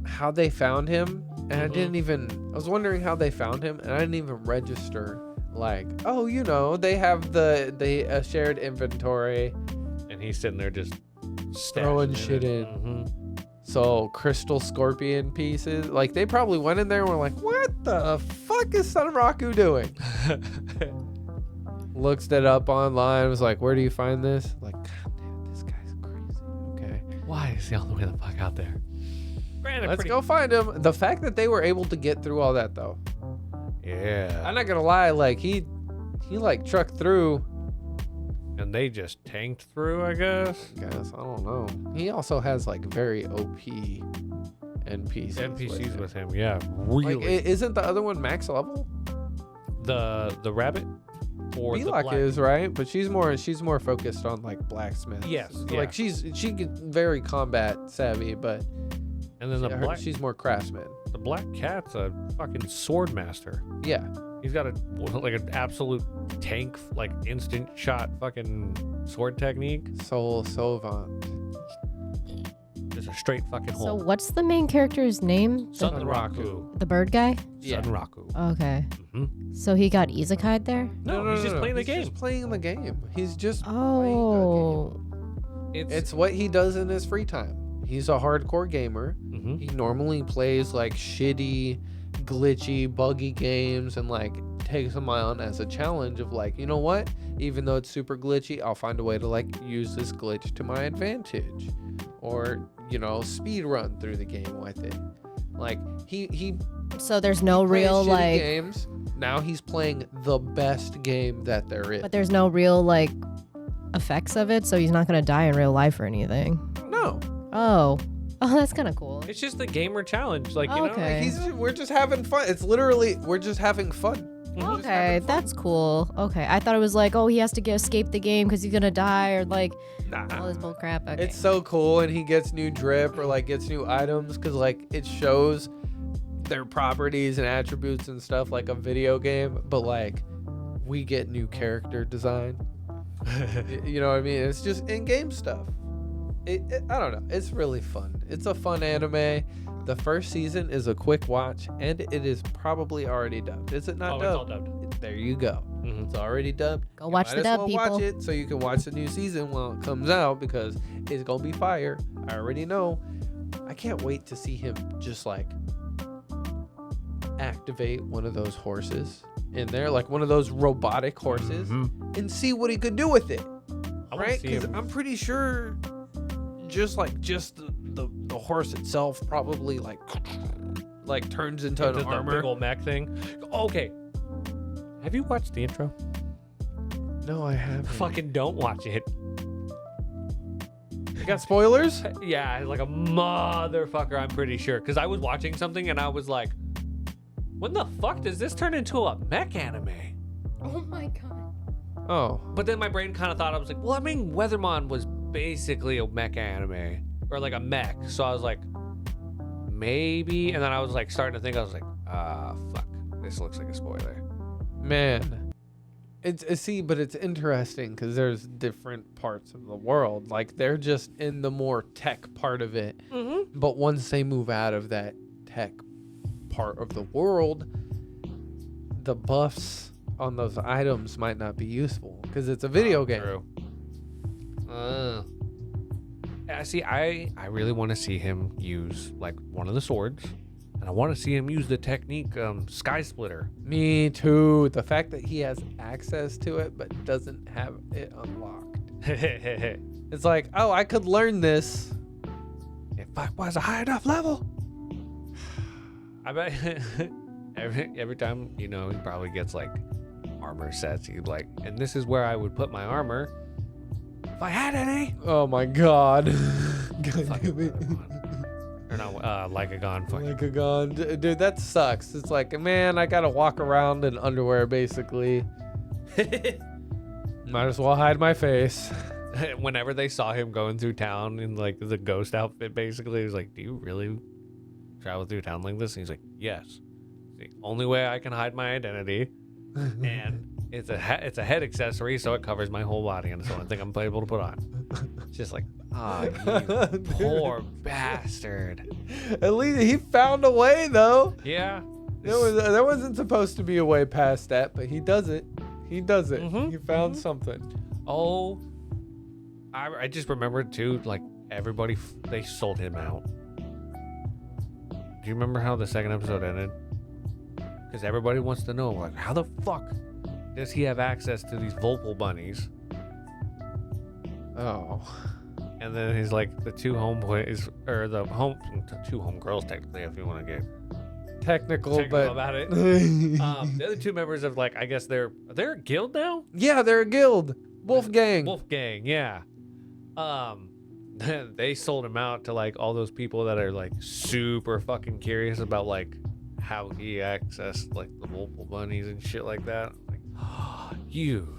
how they found him, and I was wondering how they found him, and I didn't even register like, oh, they have the shared inventory, And he's sitting there just throwing stashing shit in. Mhm. So crystal scorpion pieces, like they probably went in there and were like, what the fuck is Sunraku doing? Looked it up online, was like, where do you find this? Like, god damn, this guy's crazy. Okay, Why is he all the way the fuck out there? Granted, let's go find him. The fact that they were able to get through all that though, Yeah. I'm not gonna lie, like he like trucked through. And they just tanked through, I guess. I don't know. He also has like very OP NPCs with him, yeah. Like, Really. isn't the other one max level? the rabbit or the Belak black? is, right? But she's more focused on like blacksmith. Yes, Like she gets very combat savvy, but And then she's more craftsman. the black cat's a fucking sword master. Yeah. He's got an absolute tank, like instant shot fucking sword technique. Soul Sovant. Just a straight fucking So hole. what's the main character's name? Sunraku. The bird guy? Yeah. Sunraku. Okay. hmm So he got isekai'd there? No, he's just playing the He's game. just playing the game. He's just playing Oh. a game. It's what he does in his free time. He's a hardcore gamer. Mhm. He normally plays like shitty, glitchy, buggy games and like takes them on as a challenge of like, you know what? Even though it's super glitchy, I'll find a way to like use this glitch to my advantage. Or, speed run through the game with it. Like he So there's no plays real shitty like games. Now he's playing the best game that there is. but there's no real like effects of it, so he's not gonna die in real life or anything. No. Oh. Oh, that's kinda cool. It's just the gamer challenge, like you Okay. We're just having fun. It's literally we're just having fun. We're just Okay, having fun. that's cool. Okay, I thought it was like, oh, he has to escape the game because he's gonna die or like know. all this bull crap. Okay. It's so cool, and he gets new drip or like gets new items because like it shows their properties and attributes and stuff like a video game, but like we get new character design. You know what I mean? It's just in-game stuff. I don't know. It's really fun. It's a fun anime. The first season is a quick watch, and it is probably already dubbed. Is it not It's all dubbed? dubbed. There you go. Mhm. It's already dubbed. Go You watch might the as dub, well people. watch it so you can watch the new season when it comes out because it's gonna be fire. I already know. I can't wait to see him just like activate one of those horses in there, like one of those robotic horses, Mhm. and see what he could do with it. I wanna Right? see Because him- I'm pretty sure just the horse itself probably like turns into into an the armor. big old mech thing. Okay. Have you watched the intro? No, I haven't. Fucking don't watch it. You got spoilers? Yeah, like a motherfucker, I'm pretty sure. Because I was watching something and I was like, when the fuck does this turn into a mech anime? Oh my god. Oh. But then my brain kind of thought, I was like, well, I mean, Weathermon was basically a mech anime. Or like a mech. So I was like, maybe. And then I was like starting to think, I was like, fuck. This looks like a spoiler. Man, but it's interesting because there's different parts of the world. Like they're just in the more tech part of it, Mm-hmm. but once they move out of that tech part of the world, the buffs on those items might not be useful because it's a video game. True. Yeah, see, I really want to see him use like one of the swords, and I want to see him use the technique Sky Splitter. Me too. The fact that he has access to it but doesn't have it unlocked. It's like, oh, I could learn this If I was a high enough level. I bet every time, he probably gets like armor sets. He'd like, and this is where I would put my armor if I had any. Oh my god. Fucking or not, Lycagon. Fucking. Like a gun. Dude, that sucks. It's like, man, I gotta walk around in underwear basically. Might as well hide my face. Whenever they saw him going through town in like the ghost outfit, basically, he was like, "Do you really travel through town like this?" And he's like, "Yes. It's the only way I can hide my identity, and It's a head accessory, so it covers my whole body, and it's the only thing I'm able to put on. It's just like, you poor bastard. At least he found a way, though. Yeah. There wasn't supposed to be a way past that, but he does it. He does it. Mhm, He found something. Oh, I just remembered too. Like everybody, they sold him out. Do you remember how the second episode ended? Because everybody wants to know, like, how the fuck does he have access to these Volpal bunnies? Oh. And then he's like, the two homeboys, or the two homegirls, technically, if you want to get Technical, technical but about it. The other two members of, like, I guess they're a guild now. yeah, they're a guild. Wolfgang. Wolfgang, yeah. They sold him out to like all those people that are like super fucking curious about like how he accessed like the Volpal bunnies and shit like that. Like, you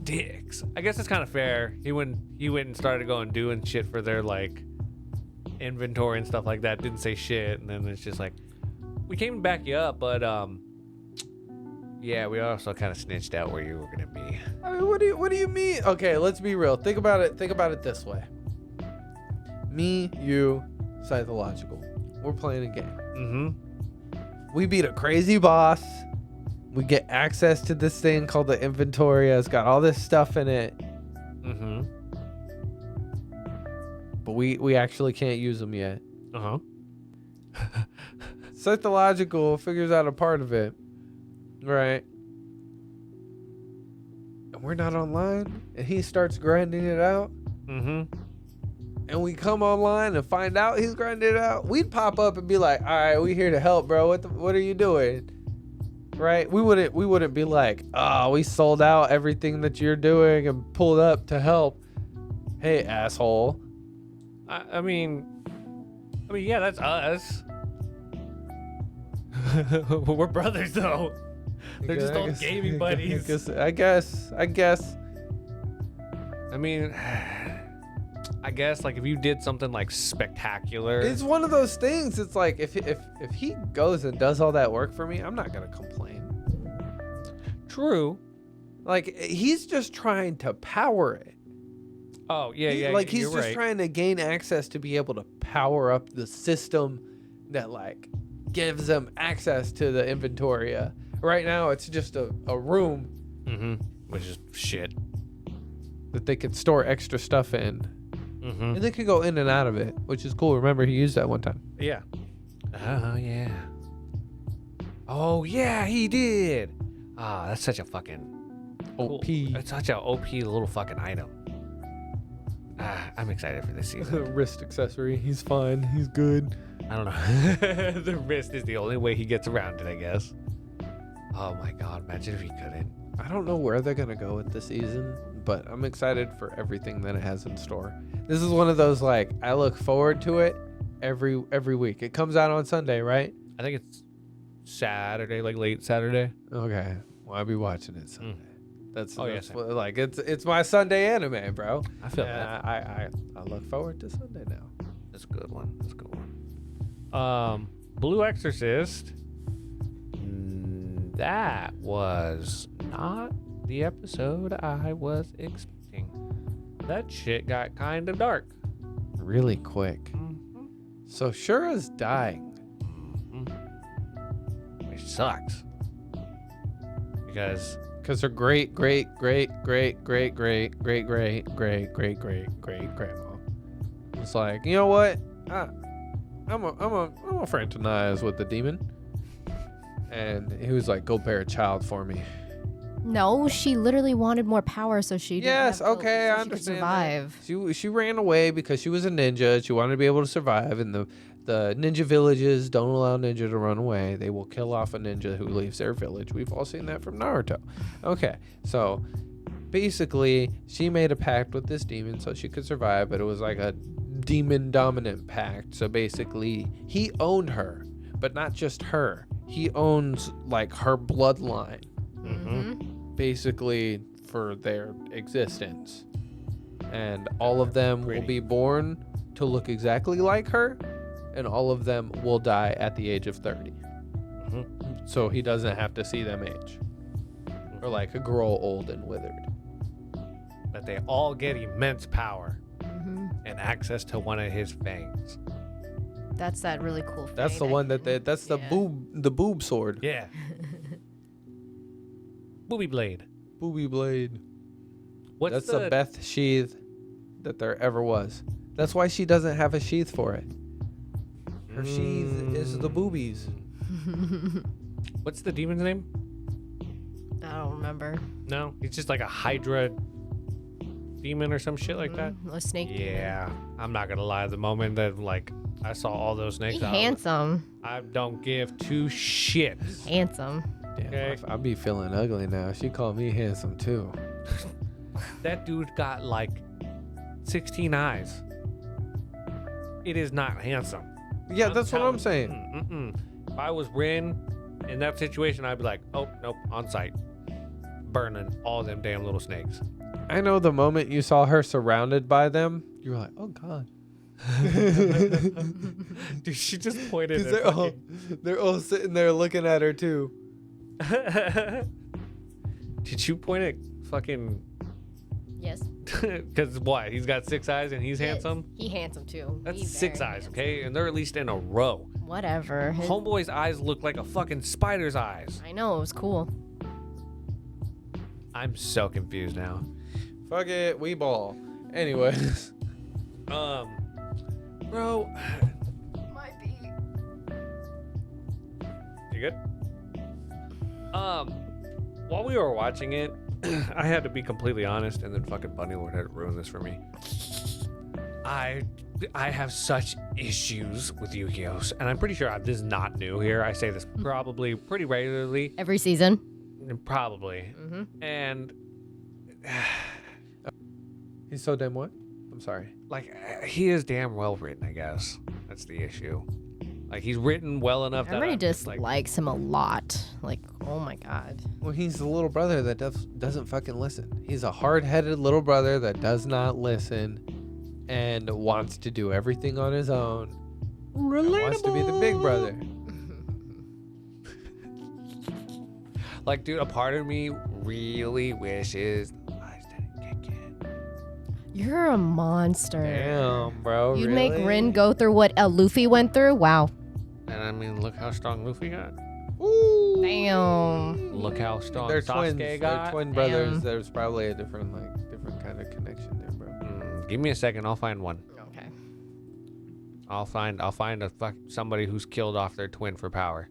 dicks. I guess it's kind of fair. He went and started going doing shit for their like inventory and stuff like that. Didn't say shit, and then it's just like, we came to back you up, but yeah, we also kind of snitched out where you were gonna be. I mean, what do you mean? Okay, let's be real. Think about it this way. Me, you, Psychological. We're playing a game. Mm-hmm. We beat a crazy boss. We get access to this thing called the inventory. It's got all this stuff in it. Mm-hmm. But we actually can't use them yet. Uh-huh. Psychological figures out a part of it. Right. And we're not online. And he starts grinding it out. Mm-hmm. And we come online and find out he's grinding it out. We'd pop up and be like, all right, we here to help, bro. What are you doing? Right? We wouldn't be like, oh, we sold out everything that you're doing and pulled up to help. Hey, asshole. I mean, yeah, that's us. We're brothers, though. They're just old gaming buddies. I guess. I mean, I guess like if you did something like spectacular, It's one of those things. It's like if he goes and does all that work for me, I'm not gonna complain. true. Like he's just trying to power it. Oh yeah, Like he's you're just right. trying to gain access to be able to power up the system that like gives them access to the inventory. Right now it's just a room Mm-hmm. Which is shit. that they can store extra stuff in. Mm-hmm. And they could go in and out of it, which is cool. Remember he used that one time. Yeah. Oh yeah. Oh yeah, he did. Ah, that's such a fucking cool. OP. It's such a OP little fucking item. I'm excited for this season. Wrist accessory. He's fine. He's good. I don't know. The wrist is the only way he gets around it, I guess. Oh my god, imagine if he couldn't. I don't know where they're gonna go with this season, but I'm excited for everything that it has in store. This is one of those like I look forward to it every week. It comes out on Sunday, right? I think it's Saturday, like late Saturday. Okay. Well, I'll be watching it Sunday. That's what, like it's my Sunday anime, bro. I feel that. I look forward to Sunday now. That's a good one. Blue Exorcist. That was not the episode I was expecting. That shit got kind of dark. Really quick. Mm-hmm. So Shura's dying. Which sucks. Because her great grandma was like, you know what? I'm a fraternize with the demon. And he was like, go bear a child for me. No, she literally wanted more power, so she didn't Yes, have to- okay, so I she could understand survive. that. She ran away because she was a ninja. She wanted to be able to survive, and the ninja villages don't allow ninja to run away. They will kill off a ninja who leaves their village. We've all seen that from Naruto. Okay, so basically, she made a pact with this demon so she could survive, but it was like a demon dominant pact. So basically, he owned her, but not just her. He owns like her bloodline. Basically for their existence, and all of them will be born to look exactly like her, and all of them will die at the age of 30. So he doesn't have to see them age, or like grow old and withered. But they all get immense power Hmm. and access to one of his fangs. That's that really cool. That's fang the one that can- that's the yeah. boob sword. Yeah. Booby blade. Booby blade. What's That's the best sheath that there ever was. That's why she doesn't have a sheath for it. Her sheath is the boobies. What's the demon's name? I don't remember. No, he's just like a Hydra demon or some shit like that. A snake. demon. Yeah, I'm not gonna lie. The moment that like I saw all those snakes, He I was- handsome. I don't give two shits. Handsome. Damn, Okay. I'll be feeling ugly now. She called me handsome too. That dude got like 16 eyes. It is not handsome. Yeah, that's what I'm telling- saying. If I was Rin in that situation, I'd be like, oh nope, on site, burning all them damn little snakes. I know the moment you saw her surrounded by them, you were like, oh God. Dude, she just pointed 'Cause at they're all sitting there looking at her too. Did you point at fucking? Yes. Because what? He's got 6 eyes and he's Yes. handsome. He handsome too. That's He's 6 very eyes, okay? And they're at least in a row. Whatever. Homeboy's eyes look like a fucking spider's eyes. I know, it was cool. I'm so confused now. Fuck it, we ball. Anyways. Bro, Might be. you good? While we were watching it, I had to be completely honest, and then fucking Bunny Lord had to ruin this for me. I have such issues with Yu-Gi-Oh! And I'm pretty sure this is not new here. I say this probably pretty regularly. Every season. Probably. Mm-hmm. And He's so damn what? I'm sorry. like he is damn well written, I guess. That's the issue. Like he's written well enough that Everybody I'm just like, likes him a lot. Like, oh my god. Well, he's the little brother that doesn't fucking listen. He's a hard-headed little brother that does not listen and wants to do everything on his own. And wants to be the big brother. like, dude, a part of me really wishes the lies didn't kick in. You're a monster. Damn, bro. You'd really? make Rin go through what Luffy went through? Wow. And I mean, look how strong Luffy got. Ooh. Damn. Look how strong They're Sasuke twins. got. They're twin Damn. brothers. There's probably a different kind of connection there, bro. Give me a second. I'll find one. Okay. I'll find somebody who's killed off their twin for power.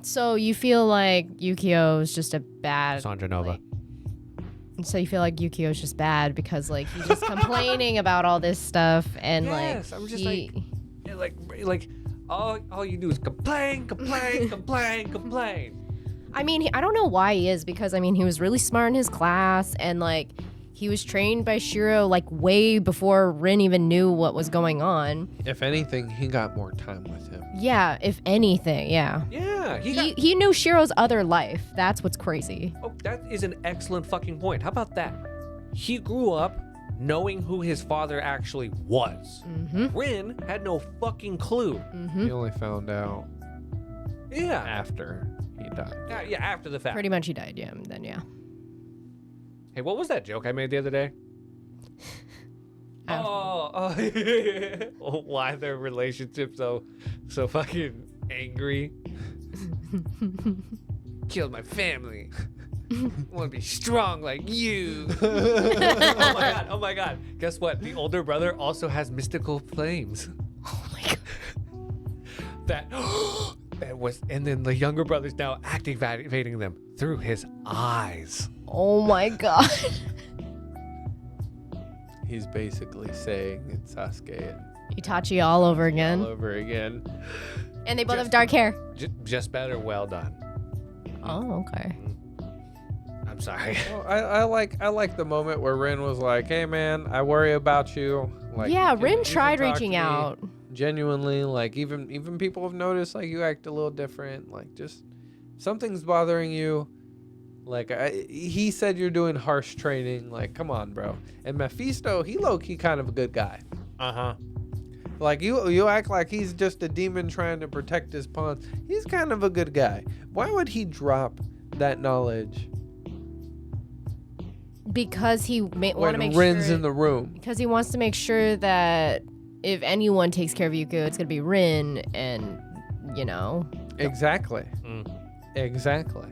So you feel like Yukio is just a bad. Sandra Nova. like- so you feel like Yukio is just bad because like he's just complaining about all this stuff and Yes, like I'm just he- Yeah, like all you do is complain. I mean, I don't know why he is because I mean he was really smart in his class and like he was trained by Shiro like way before Rin even knew what was going on. If anything, he got more time with him. Yeah, if anything, yeah. Yeah, He knew Shiro's other life. That's what's crazy. Oh, that is an excellent fucking point. How about that? He grew up knowing who his father actually was. Mm-hmm. Rin had no fucking clue. Mm-hmm. He only found out Yeah. after he died. Yeah, after the fact. Pretty much he died, yeah. And then yeah. Hey, what was that joke I made the other day? Oh, why their relationship so fucking angry? Killed my family. Want to be strong like you. Oh my god. Guess what? The older brother also has mystical flames. Oh my god. That was, and then the younger brother's now activating them through his eyes. Oh my god. He's basically saying it's Sasuke and Itachi all over again. all over again. And they both have dark hair. Just better. Well done. Oh, okay. I'm sorry. Well, I like the moment where Rin was like, "Hey man, I worry about you." Like, yeah, you can- Rin you can tried talk to reaching me out. genuinely. Like even people have noticed like you act a little different. Like just something's bothering you. Like he said you're doing harsh training. Like come on, bro. And Mephisto, he low key kind of a good guy. Uh-huh. Like you act like he's just a demon trying to protect his pawns. He's kind of a good guy. Why would he drop that knowledge because he want to when make Rin's sure in the room. because he wants to make sure that if anyone takes care of Yukio, it's gonna be Rin, and you know. Exactly. Exactly.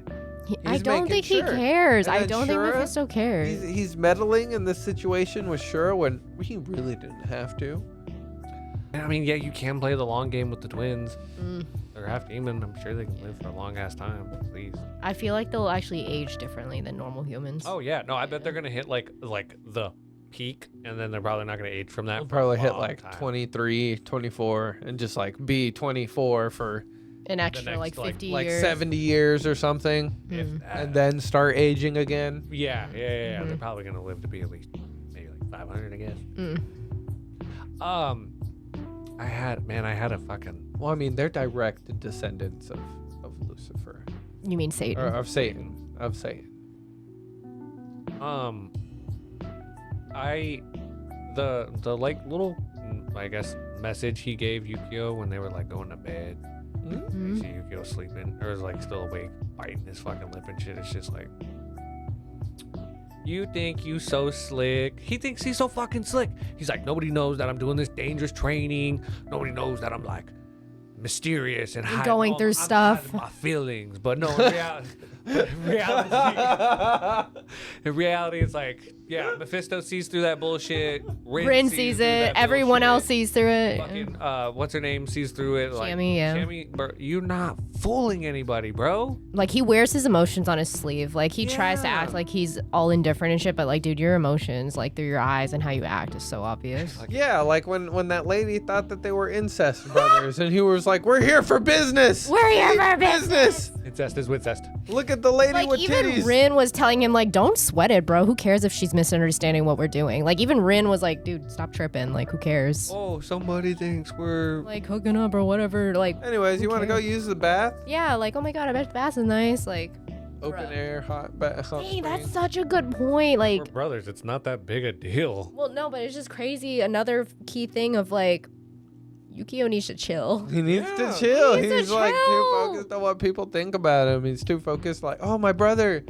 I He's don't making think sure. he cares. And I then don't think Shura, Mephisto cares. He's meddling in this situation with Shura when he really didn't have to. I mean, yeah, you can play the long game with the twins. Mm. They're half demon. I'm sure they can live for a long ass time, at least. I feel like they'll actually age differently than normal humans. Oh yeah, no, I bet they're gonna hit like the peak, and then they're probably not gonna age from that. He'll for probably a hit long like time. 23, 24, and just like be 24 for An extra next, like like- 50 like years. 70 years or something, If that. and then start aging again. Yeah. They're probably gonna live to be at least maybe like 500, I guess. Mm. I had a fucking. Well, I mean, they're direct descendants of Lucifer, You mean Satan? or of Satan, The like little, I guess, message he gave Yukio when they were like going to bed. Mhm. You see Yukio sleeping, or is like still awake, biting his fucking lip and shit. It's just like, you think you so slick. He thinks he's so fucking slick. He's like, nobody knows that I'm doing this dangerous training. Nobody knows that I'm like mysterious and hiding going through I'm stuff. hiding my feelings. But no, in reality, it's like, yeah, Mephisto sees through that bullshit. Rin sees through it. that Everyone bullshit. else sees through it. Fucking, what's her name sees through it. Like, Shammy, yeah. Shammy, bro, you're not fooling anybody, bro. Like he wears his emotions on his sleeve. Like he tries to Yeah. act like he's all indifferent and shit, but like, dude, your emotions, like through your eyes and how you act, is so obvious. Yeah, like when that lady thought that they were incest brothers, and he was like, "We're here for business. We're here for business." Incest is incest. Look at the lady Like with even titties." Rin was telling him like, "Don't sweat it, bro. Who cares if she's misunderstanding what we're doing?" Like even Rin was like, "Dude, stop tripping. Like who cares?" Oh, somebody thinks we're. Like hooking up or whatever. Like Anyways, you want to go cares? use the bath? yeah, like oh my god, I bet bath is nice. Like, Open Bruh. air, hot hey, that's spring. such a good point. Like, We're brothers. It's not that big a deal. well, no, but it's just crazy. Another key thing of like, Yukio needs to chill. He needs Yeah. to chill. He needs to He's like too chill. focused on what people think about him. He's too focused, like, oh my brother's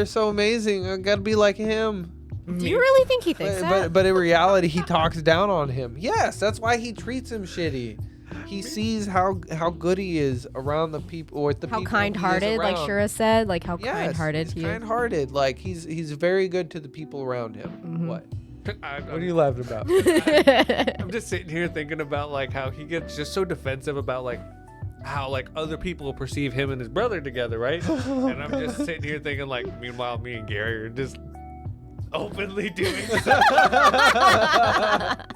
so amazing. I gotta be like him. Do you really think he thinks that? But in reality, he talks down on him. Yes, that's why he treats him shitty. He sees how good he is around the people, with the How people he is kind-hearted, like around. Shura said, like how Yes, kind-hearted he's he is. kind-hearted. Like he's very good to the people around him. Mhm. What? What What are you laughing about? I'm just sitting here thinking about like how he gets just so defensive about like how like other people perceive him and his brother together, right? And I'm just sitting here thinking like, meanwhile, me and Gary are just openly doing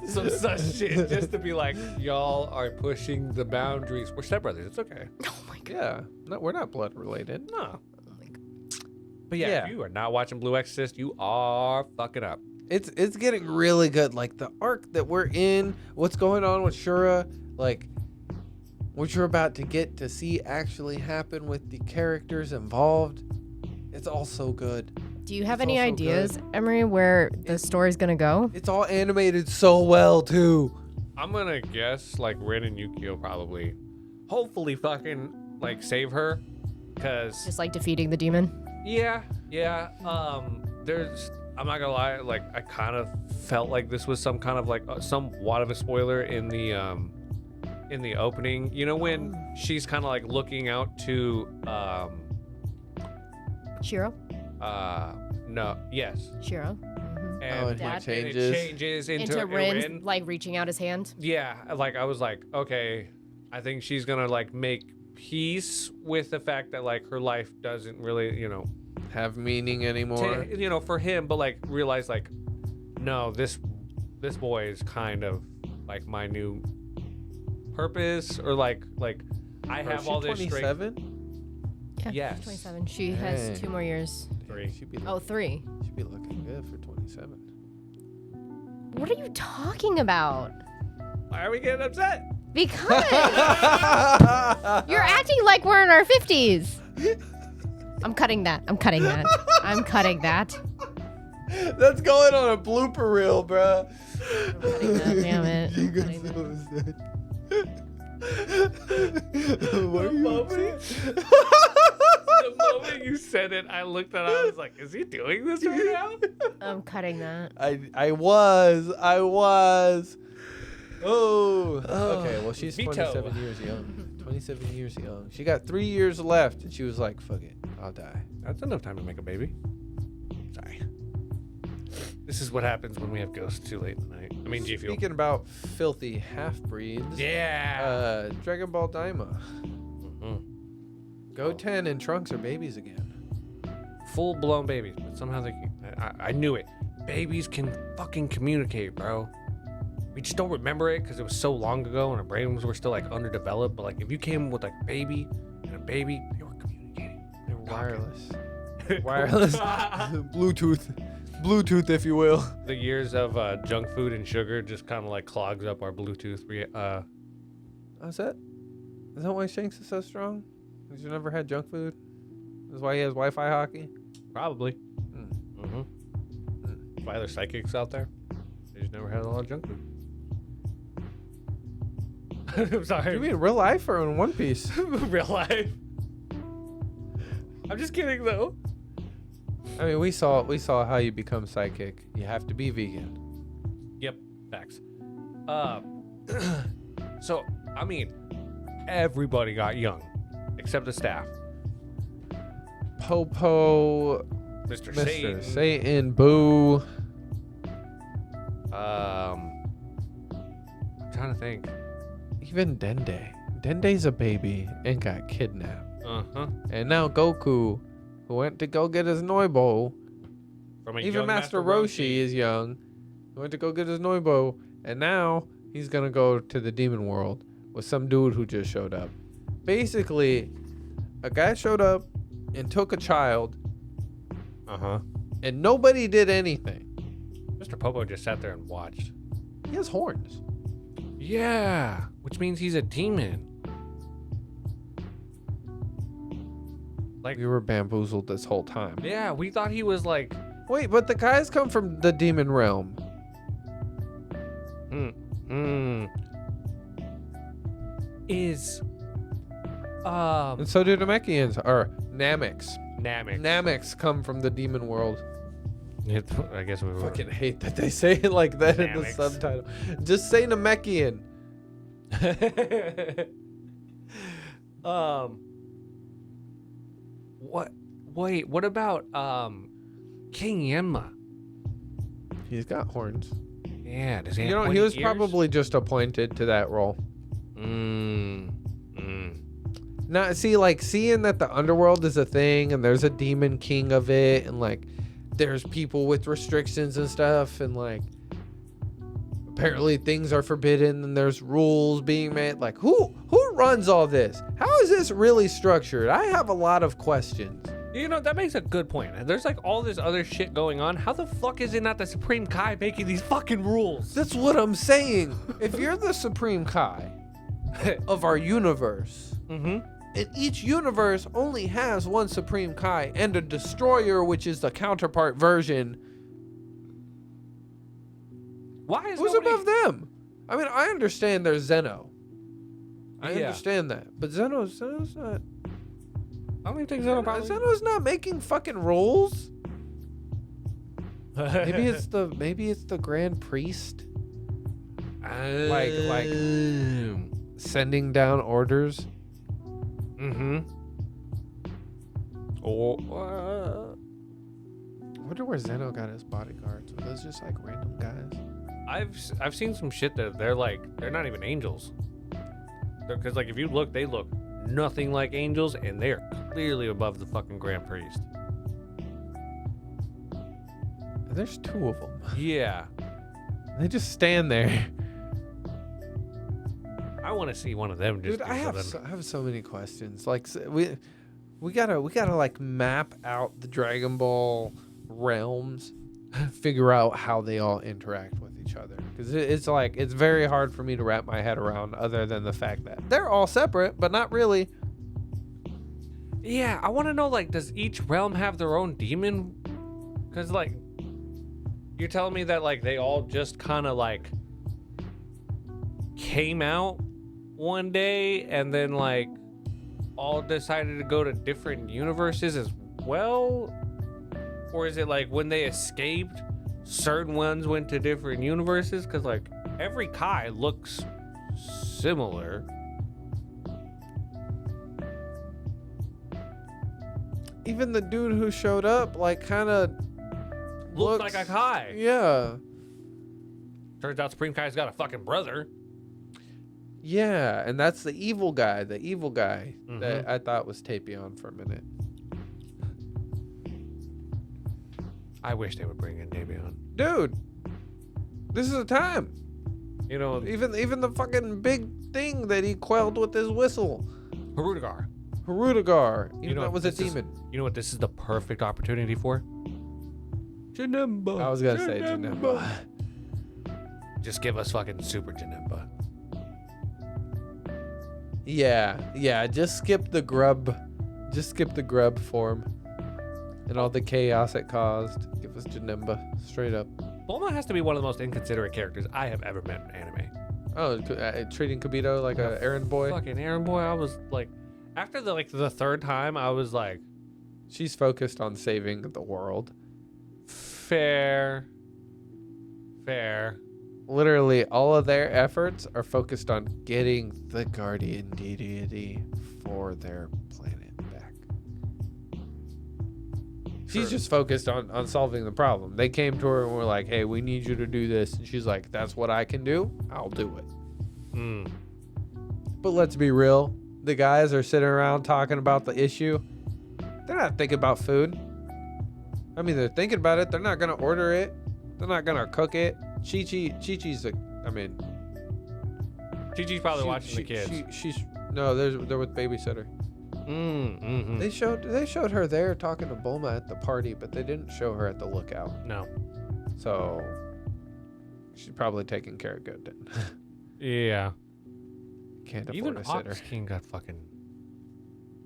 some such shit just to be like, y'all are pushing the boundaries. We're stepbrothers. It's okay. Oh my god. Yeah, no, we're not blood related. No. Oh my god. But yeah, Yeah. if you are not watching Blue Exorcist, you are fucking up. It's getting really good. Like the arc that we're in, what's going on with Shura, like what you're about to get to see actually happen with the characters involved. It's all so good. Do you have It's any also ideas, Emery, where the story's gonna go? It's all animated so well too. I'm gonna guess like Rin and Yukio probably, hopefully fucking like save her, cause Just like defeating the demon? yeah. There's I'm not gonna lie, like I kind of felt like this was some kind of like somewhat of a spoiler in the opening. You know when she's kind of like looking out to Shiro? no yes Shiro? Mm-hmm. and, and Dad? and it changes. changes Into into Rin, Rin. like reaching out his hand? Yeah, like I was like, okay, I think she's gonna like make peace with the fact that like her life doesn't really, you know, Have meaning anymore. you know, for him, but like realize like, no, this boy is kind of like my new purpose, or like I Bro, have she all this strength. 27? Yeah, Yes. she's 27. She Dang. has 2 more years. 3. She'd be, Oh, 3. she'd be looking good for 27. What are you talking about? Why are we getting upset? Because you're acting like we're in our 50s. I'm cutting that. I'm cutting that. I'm cutting that. That's going on a blooper reel, bruh. I'm cutting that. Damn it. I'm cutting that. What are you upset? The moment you said it, I looked at it, I was like, is he doing this right now? I'm cutting that. I was. Oh. Okay, well, she's Veto. 27 years young. 27 years young. She got 3 years left, and she was like, fuck it, I'll die. That's enough time to make a baby. Sorry. This is what happens when we have ghosts too late in the night. I mean, G Fuel. Speaking about filthy half-breeds. Yeah. Dragon Ball Daima. Mhm. Goten and Trunks are babies again. Full-blown babies, but somehow they can, I knew it. Babies can fucking communicate, bro. We just don't remember it because it was so long ago and our brains were still like underdeveloped. But like if you came with like a baby and a baby, they were communicating. They were Wireless. Wireless. Bluetooth, if you will. The years of junk food and sugar just kind of like clogs up our Bluetooth. Is that why Shanks is so strong? Because you never had junk food? That's why he has Wi-Fi hockey? Probably. Mm-hmm. Why there's psychics out there? They just never had a lot of junk food. I'm sorry. You mean real life or in One Piece? Real life. I'm just kidding though. I mean, we saw how you become psychic. You have to be vegan. Yep, facts. So I mean, everybody got young, except the staff. Popo, Mr. Mr. Satan. Satan, Boo. I'm trying to think. Even Dende. Dende's a baby and got kidnapped. Uh-huh. And now Goku, who went to go get his Noibo. From a Even young Master Roshi is young. He went to go get his Noibo. And now he's going to go to the demon world with some dude who just showed up. Basically, a guy showed up and took a child. Uh-huh. And nobody did anything. Mr. Popo just sat there and watched. He has horns. Yeah, which means he's a demon. Like, We were bamboozled this whole time. yeah, we thought he was like, Wait, but the guys come from the demon realm. is, And so do Namekians, or Nameks. Namek. Nameks come from the demon world. I guess we were. Fucking hate that they say it like that in the Nameks. subtitle. Just say Namekian. What? Wait, what about King Yenma? He's got horns. Yeah, does he You have know, he pointy was ears? probably just appointed to that role. Now, see, like, seeing that the underworld is a thing and there's a demon king of it, and like, there's people with restrictions and stuff, and like, apparently things are forbidden and there's rules being made. Like, who runs all this? How is this really structured? I have a lot of questions. You know, that makes a good point. There's like all this other shit going on. How the fuck is it not the Supreme Kai making these fucking rules? That's what I'm saying. If you're the Supreme Kai of our universe, Mm-hmm. and each universe only has one Supreme Kai and a Destroyer, which is the counterpart version, Why is who's nobody... above them? I mean, I understand there's Zeno. I Yeah. understand that. But Zeno's not... I don't even think Zeno probably... Zeno's not making fucking rules. Maybe it's the Grand Priest like sending down orders. Mm-hmm. Oh, I wonder where Zeno got his bodyguards. Are those just like random guys? I've seen some shit that they're not even angels. Because like if you look, they look nothing like angels, and they are clearly above the fucking Grand Priest. And there's two of them. Yeah, They just stand there. I want to see one of them just Dude, do I have something. so many questions. Like we gotta like map out the Dragon Ball realms, figure out how they all interact with each other. Because it's very hard for me to wrap my head around, other than the fact that they're all separate, but not really. Yeah, I want to know, like, does each realm have their own demon? Because, like, you're telling me that, like, they all just kind of, like, came out one day and then, like, all decided to go to different universes as well? Or is it like when they escaped, certain ones went to different universes? Because like every Kai looks similar. Even the dude who showed up, like, kind of Looks like a Kai. Yeah. Turns out Supreme Kai's got a fucking brother. Yeah, and that's the evil guy that Mm-hmm. I thought was Tapion for a minute. I wish they would bring in Davion. Dude, this is the time. You know, Even the fucking big thing that he quelled with his whistle. Harudagar. Harudagar. Even You know, that was a this is- demon. You know what this is the perfect opportunity for? Janemba. I was gonna say Janemba. Just give us fucking Super Janemba. Yeah, just skip the grub. Just skip the grub form. And all the chaos it caused. Give us Janemba. Straight up. Bulma has to be one of the most inconsiderate characters I have ever met in anime. Oh, treating Kibito like a errand boy. Fucking Aaron boy, I was like, after the third time, I was like, She's focused on saving the world. fair. Literally, all of their efforts are focused on getting the guardian deity for their planet back. She's just focused on solving the problem. They came to her and were like, hey, we need you to do this. And she's like, that's what I can do. I'll do it. Mm. But let's be real. The guys are sitting around talking about the issue. They're not thinking about food. I mean, they're thinking about it. They're not going to order it. They're not going to cook it. Chi-Chi's Chi-Chi's probably watching the kids. They're with babysitter. Mm-hmm. They showed her there talking to Bulma at the party, but they didn't show her at the lookout. No. So she's probably taking care of good then. Yeah. Can't afford Even a sitter. Ox King got fucking...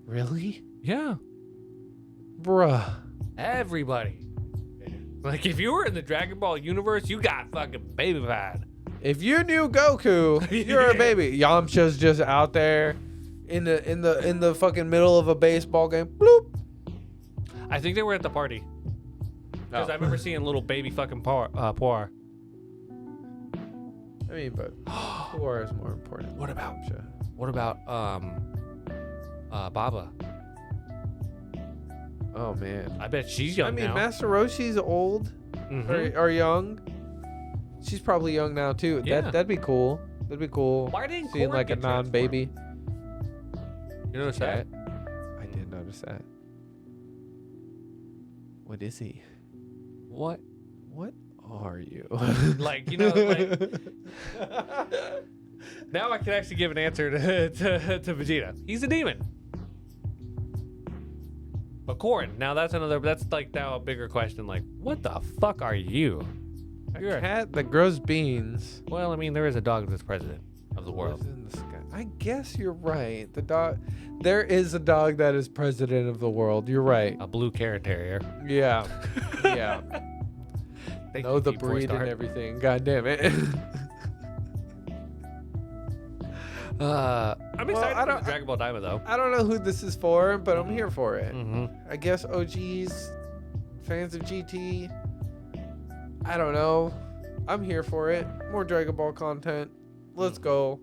Really? Yeah. Bruh. Everybody. Like, if you were in the Dragon Ball universe, you got fucking babyfied. If you knew Goku, you're a baby. Yamcha's just out there in the fucking middle of a baseball game. Bloop. I think they were at the party. Because Oh. I remember seeing little baby fucking Poir. I mean, but Poor is more important. What about- Yamcha? What about, Baba? Oh man. I bet she's young I mean, now. Master Roshi's old Mhm. or young. She's probably young now too. Yeah. That'd be cool. That'd be cool. Why didn't Seeing Korra like a get non-baby You notice that? I did notice that. What is he? What? What are you? Like, you know, like... Now I can actually give an answer to Vegeta. He's a demon. But Corrin, now that's like now a bigger question. Like, what the fuck are you? You're A cat that grows beans. Well, I mean, there is a dog that's president of the world. Lives in the sky. I guess you're right. The dog. There is a dog that is president of the world. You're right. A blue carrot terrier. Yeah. Yeah. Thank Know you, the Deep Voice breed and Star. everything. God damn it. I'm excited I for the don't- Dragon Ball Daima though. I don't know who this is for, but I'm here for it. Mm-hmm. I guess OGs, fans of GT. I don't know. I'm here for it. More Dragon Ball content. Let's go.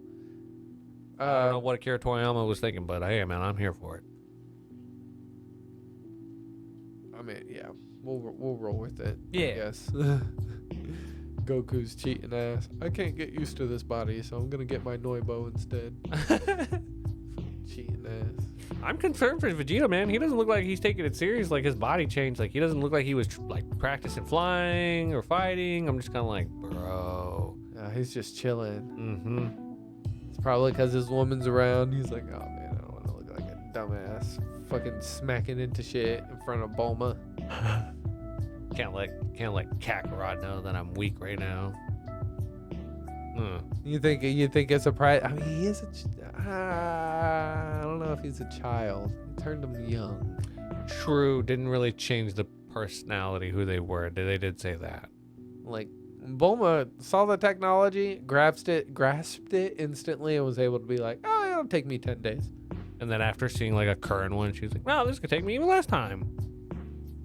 I don't know what Akira Toriyama was thinking, but hey, man, I'm here for it. I mean, yeah, we'll roll with it. Yeah. I guess. Goku's cheating ass. I can't get used to this body, so I'm gonna get my Noibo instead. Cheating ass. I'm concerned for Vegeta, man. He doesn't look like he's taking it serious. Like his body changed. Like he doesn't look like he was like practicing flying or fighting. I'm just kind of like, bro. He's just chilling. Mm-hmm. It's probably because his woman's around. He's like, oh man, I don't want to look like a dumbass, fucking smacking into shit in front of Bulma. Can't let Kakarot know that I'm weak right now. You think it's a pride? I mean, he is I don't know if he's a child. He turned him young. True. Didn't really change the personality who they were. They did say that. Like Bulma saw the technology, grasped it instantly, and was able to be like, oh, it'll take me 10 days. And then after seeing like a current one, she was like, "No, this could take me even less time."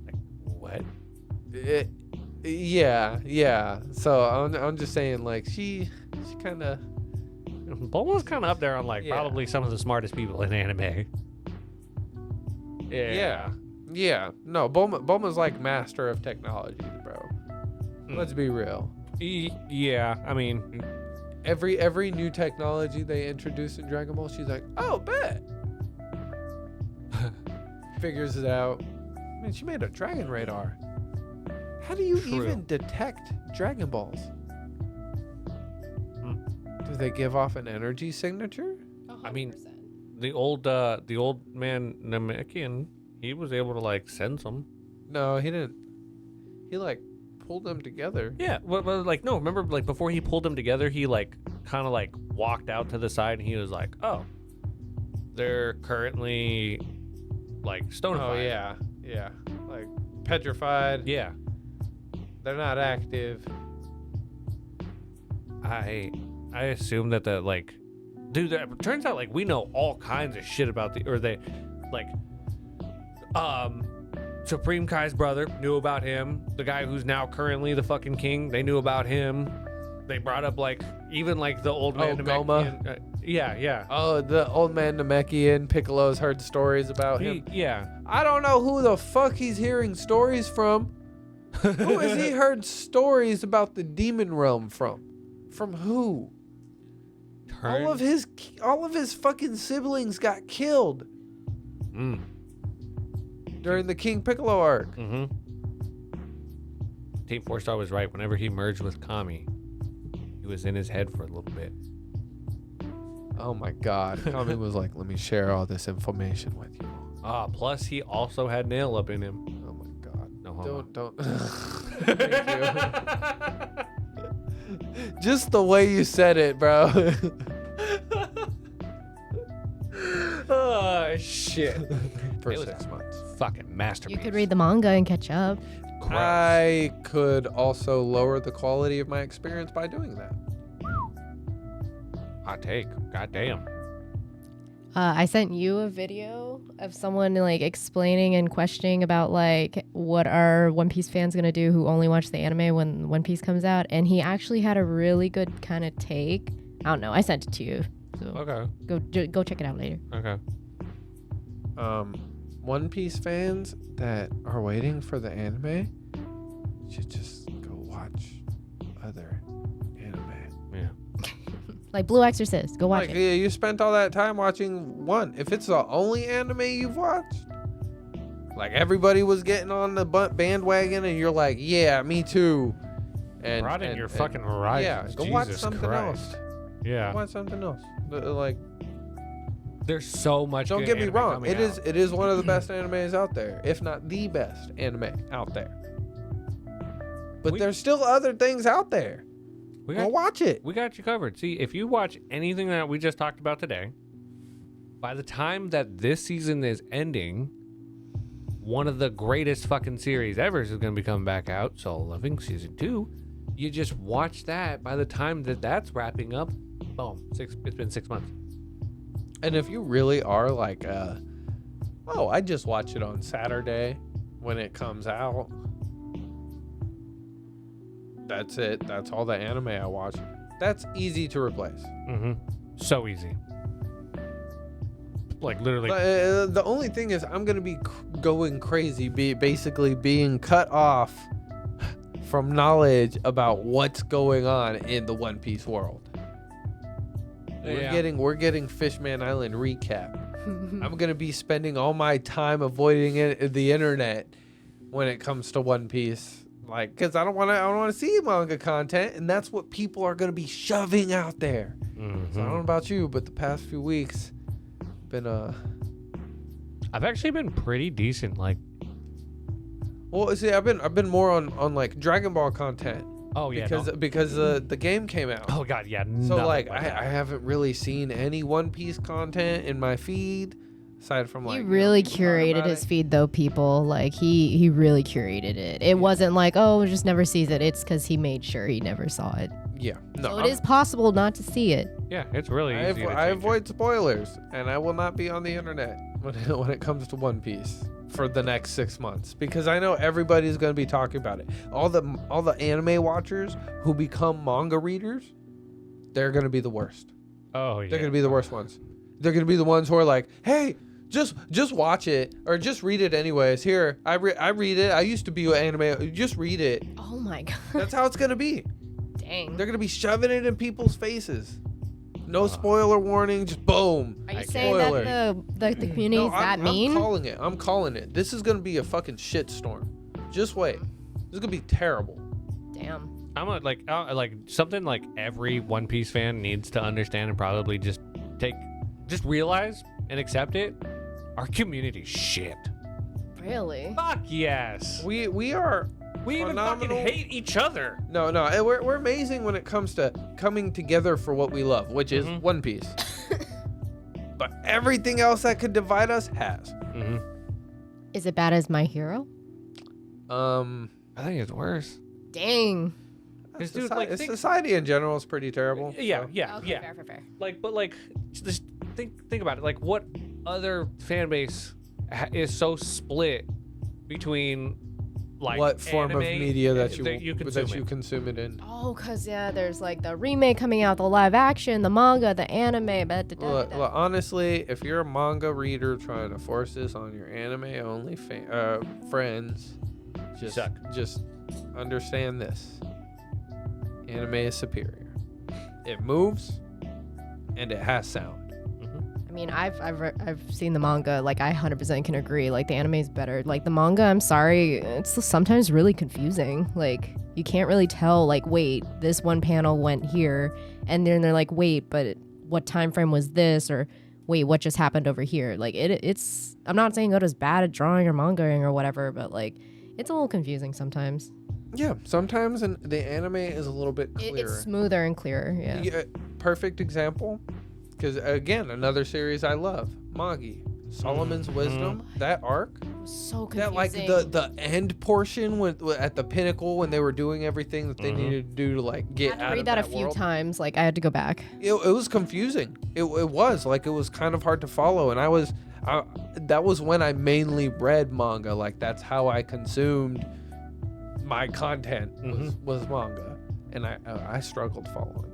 Like, what? Yeah. So I'm just saying, like, she kind of. Bulma's kind of up there on like Yeah. probably some of the smartest people in anime. Yeah. No, Bulma's like master of technology, bro. Let's be real. Yeah, I mean, Every new technology they introduce in Dragon Ball, she's like, oh, bet. Figures it out. I mean, she made a dragon radar. How do you True. even detect Dragon Balls? Do they give off an energy signature? I mean, the old man Namekian, he was able to like sense them. No, he didn't. He like pulled them together. Yeah, but like no, remember like before he pulled them together, he like kind of like walked out to the side and he was like, "Oh, they're currently like stonified." Oh yeah, like petrified. Yeah. They're not active. I assume that the like, dude. Turns out like we know all kinds of shit about Supreme Kai's brother knew about him. The guy who's now currently the fucking king, they knew about him. They brought up like even like the old man Goma. Namekian. Yeah. Oh, the old man Namekian. Piccolo's heard stories about him. Yeah. I don't know who the fuck he's hearing stories from. Who has he heard stories about the demon realm from? From who? All of his fucking siblings got killed during the King Piccolo arc. Mm-hmm. Team 4-Star was right. Whenever he merged with Kami, he was in his head for a little bit. Oh my God. Kami was like, let me share all this information with you. Plus he also had nail up in him. Oh my God. No homo. Don't. Thank you. Just the way you said it, bro. Oh shit. For It was 6 months. Fucking masterpiece. You could read the manga and catch up. I could also lower the quality of my experience by doing that. Hot take. Goddamn. I sent you a video of someone like explaining and questioning about like what are One Piece fans gonna do who only watch the anime when One Piece comes out, and he actually had a really good kind of take. I don't know. I sent it to you, so Okay. go check it out later. Okay. One Piece fans that are waiting for the anime should just go watch other anime. Yeah. Like Blue Exorcist, go watch Like, it. yeah, you spent all that time watching one. If it's the only anime you've watched, like everybody was getting on the bandwagon, and you're like, yeah, me too. And Rod in your fucking horizons. yeah, go watch Jesus something Christ. else. Yeah. Go watch something else. Like, There's so much. don't good get me anime wrong, coming it is out. one of the best animes out there, if not the best anime out there. But there's still other things out there. Go watch it. We got you covered. See, if you watch anything that we just talked about today, by the time that this season is ending, one of the greatest fucking series ever is going to be coming back out. Solo Leveling Season 2. You just watch that. By the time that that's wrapping up, boom, it's been 6 months. And if you really are like, oh, I just watch it on Saturday when it comes out. That's it. That's all the anime I watch. That's easy to replace. Mm-hmm. So easy. Like literally. The only thing is I'm going to be going crazy, basically being cut off from knowledge about what's going on in the One Piece world. We're getting Fishman Island recap. I'm going to be spending all my time avoiding the internet when it comes to One Piece. Like, because I don't want to see manga content, and that's what people are going to be shoving out there. Mm-hmm. So I don't know about you, but the past few weeks been I've actually been pretty decent. Like, well, see, I've been more on like Dragon Ball content. oh yeah, because the game came out. oh god, yeah. So nothing like that. I haven't really seen any One Piece content in my feed aside from like He really talking curated about his it. feed though, people. Like he really curated it. It wasn't like, oh, just never sees it. It's because he made sure he never saw it. Yeah. No. So it is possible not to see it. Yeah, it's really I, easy. I avoid spoilers, and I will not be on the internet when it comes to One Piece for the next 6 months, because I know everybody's going to be talking about it. All the anime watchers who become manga readers, they're going to be the worst. Oh yeah. They're going to be the worst ones. They're going to be the ones who are like, hey, just watch it or just read it anyways. Here, I read it. I used to be an anime. Just read it. Oh my god. That's how it's going to be. Dang. They're going to be shoving it in people's faces. No spoiler warning, just boom. Are you I saying spoiler. that the community is that mean? I'm calling it. This is going to be a fucking shitstorm. Just wait. This is going to be terrible. Damn. I'm like something like every One Piece fan needs to understand and probably just realize and accept it. Our community's shit. Really? Fuck yes. We even fucking hate each other. No, we're amazing when it comes to coming together for what we love, which is One Piece. But everything else that could divide us has. Mm-hmm. Is it bad as My Hero? I think it's worse. Dang. Dude, like, society in general is pretty terrible. Yeah, so. yeah, Okay, yeah. fair. Like, just think about it. Like, what other fan base is so split between like What form of anime media that you consume it in? Oh, cause there's like the remake coming out, the live action, the manga, the anime. Well, honestly, if you're a manga reader trying to force this on your anime only friends, just understand this: anime is superior. It moves, and it has sound. I mean, I've seen the manga. Like, I 100% can agree. Like, the anime is better. Like, the manga, I'm sorry, it's sometimes really confusing. Like, you can't really tell. Like, wait, this one panel went here, and then they're like, wait, but what time frame was this? Or wait, what just happened over here? Like, it's. I'm not saying Oda's bad at drawing or mangaing or whatever, but like, it's a little confusing sometimes. Yeah, sometimes the anime is a little bit clearer. It's smoother and clearer. Yeah. Perfect example. Because, again, another series I love, Magi. Solomon's Wisdom, that arc. So confusing. That, like, the end portion at the pinnacle when they were doing everything that they needed to do to, like, get I had to out read of that that a few world. times. Like, I had to go back. It was confusing. It was. Like, it was kind of hard to follow. And that was when I mainly read manga. Like, that's how I consumed my content was manga. And I struggled following it.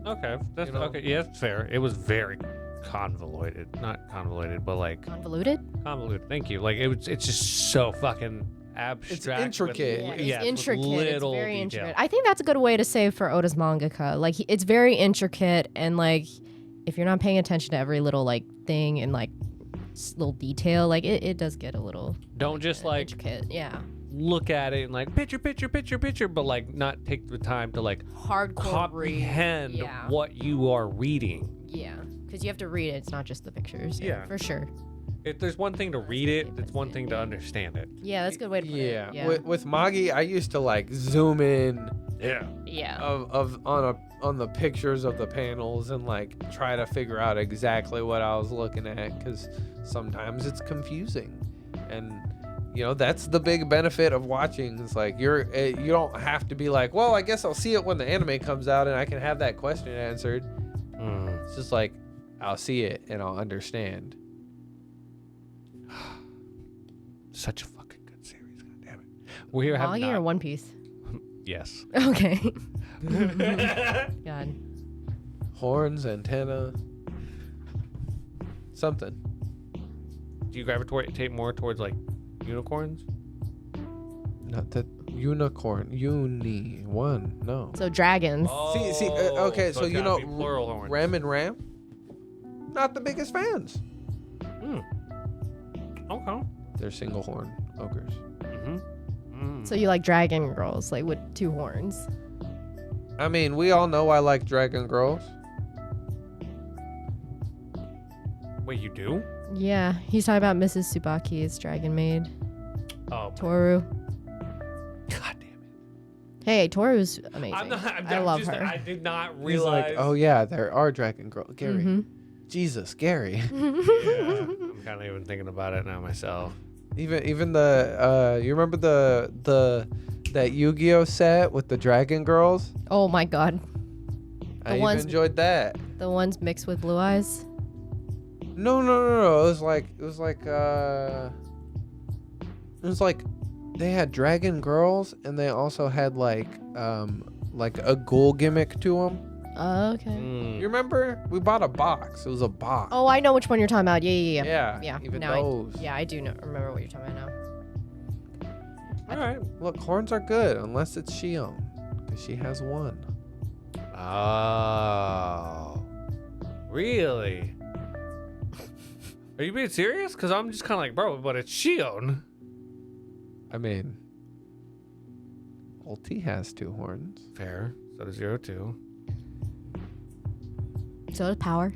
Okay, that's okay. Yeah, that's fair. It was very convoluted, not convoluted, but like Convoluted? convoluted. Thank you. Like it's just so fucking abstract. It's intricate. Yeah, With, it's yeah, intricate. With It's little very detail. intricate. I think that's a good way to say for Oda's mangaka. Like, it's very intricate, and like, if you're not paying attention to every little like thing and like little detail, like it does get a little. Don't just like intricate. Yeah. look at it and like picture, but like not take the time to like Hardcore comprehend read. Yeah. what you are reading. Yeah. Because you have to read it. It's not just the pictures. Yeah. For sure. If there's one thing to read it, it's one thing to understand it. Yeah, that's a good way to put it. Yeah. With Magi, I used to like zoom in Yeah. on the pictures of the panels and like try to figure out exactly what I was looking at, because sometimes it's confusing. And that's the big benefit of watching. It's like you don't have to be like, well, I guess I'll see it when the anime comes out and I can have that question answered. It's just like, I'll see it and I'll understand. Such a fucking good series. God damn it. We have Magi not. or One Piece? Yes. Okay. God. Horns, antenna, something. Do you gravitate more towards like unicorns? Not that unicorn. One. No. So dragons. See, okay, so it's gotta be plural horns. Rem and Ram, not the biggest fans. Okay. They're single horn ogres. So you like dragon girls, like with two horns. I mean, we all know I like dragon girls. Wait, you do? Yeah, he's talking about Mrs. Tsubaki's dragon maid, Oh, Toru. God damn it. Hey, Toru's amazing. I love just, her. I did not He's realize. like, oh yeah, there are dragon girls. Gary, Mhm. Jesus, Gary. Yeah, I'm kind of even thinking about it now myself. even the you remember that Yu-Gi-Oh set with the dragon girls? Oh my god. I even ones- enjoyed that. The ones mixed with blue eyes. No. It was like they had dragon girls and they also had like a ghoul gimmick to them. Oh, okay. Mm. You remember? We bought a box. It was a box. Oh, I know which one you're talking about. Yeah. Yeah. Even Now those. I do know, remember what you're talking about now. All right. Look, horns are good unless it's Shion, because she has one. Oh. Really? Are you being serious? Because I'm just kind of like, bro, but it's Shion. I mean, Ulti has 2 horns. Fair. So does 02. So does power.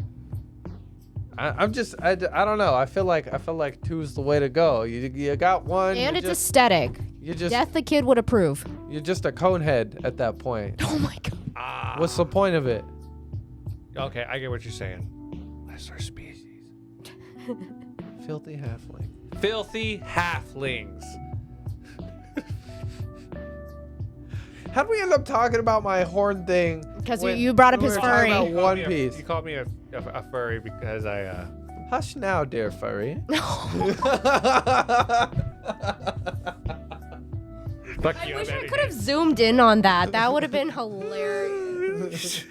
I don't know. I feel like 2 is the way to go. You got one. And you it's just, aesthetic. you just Death the kid would approve. you're just a conehead at that point. Oh my god. Ah. What's the point of it? Okay, I get what you're saying. Lesser species. Filthy halfling. Filthy halflings. How did we end up talking about my horn thing? Because when you brought up we his were talking furry. about One Piece. You called me a furry because I Hush now, dear furry. fuck I you. wish I'm I editing. could have zoomed in on that. That would have been hilarious.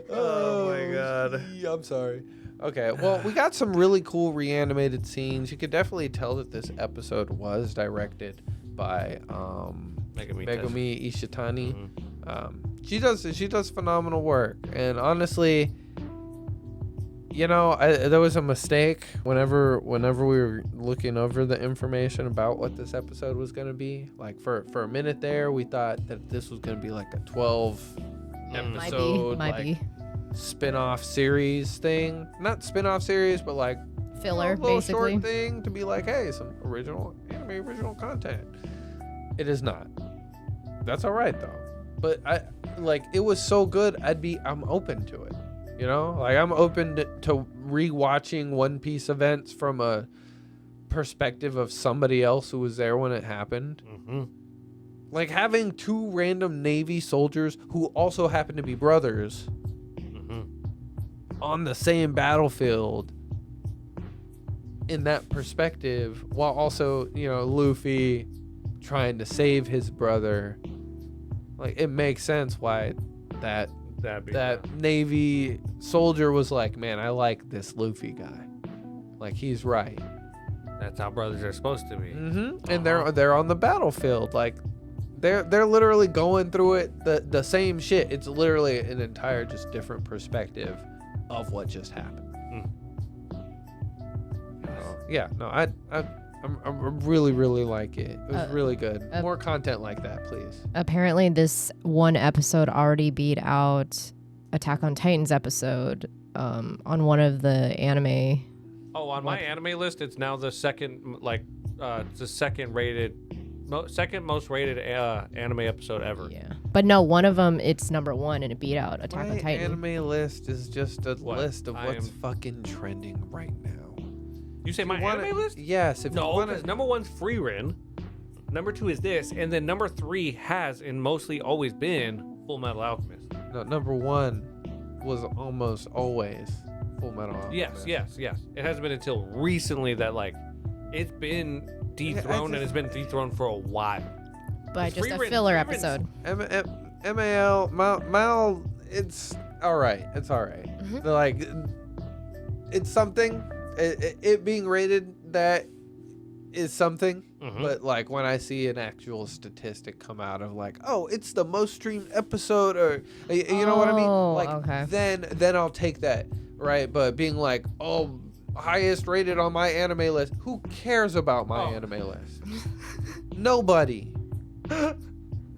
Oh my god. I'm sorry. Okay, well, we got some really cool reanimated scenes. You could definitely tell that this episode was directed by Megumi Ishitani. Mhm. She does phenomenal work, and honestly, you know, there was a mistake whenever we were looking over the information about what this episode was going to be. Like for a minute there, we thought that this was going to be like a 12 episode Might be. spin-off series thing. Not spin-off series, but like Filler, a little basically. short thing to be like, hey, some original content. It is not. That's all right though. But it was so good. I'm open to it. You know, like I'm open to rewatching One Piece events from a perspective of somebody else who was there when it happened. Mm-hmm. Like having 2 random Navy soldiers who also happen to be brothers on the same battlefield in that perspective, while also, you know, Luffy trying to save his brother. Like, it makes sense why that Navy soldier was like, man, I like this Luffy guy. Like, he's right. That's how brothers are supposed to be. And they're on the battlefild. Like, they're literally going through it the same shit. It's literally an entire just different perspective of what just happened. I really like it. It was really good. More content like that, please. Apparently, this one episode already beat out Attack on Titan's episode on one of the anime. Oh, on my anime list, it's now the second, it's the second most rated anime episode ever. Yeah, but no, one of them it's number 1 and it beat out Attack on My Titan. anime list is just a list of I what's am- fucking trending right now. You say my anime list? Yes. If you No, want because to. number 1's Free Rin, number 2 is this, and then number 3 has and mostly always been Full Metal Alchemist. No, number 1 was almost always Full Metal Alchemist. Yes. It hasn't been until recently that it's been dethroned, and it's been dethroned for a while. But just Free a Rin- filler Free Rin's- episode. Mal, it's all right. It's all right. Like, it's something. It being rated that is something. But like when I see an actual statistic come out of like, oh, it's the most streamed episode, or you know what I mean? Like, okay. then I'll take that, right? But being like, oh, highest rated on my anime list. Who cares about my anime list? Nobody.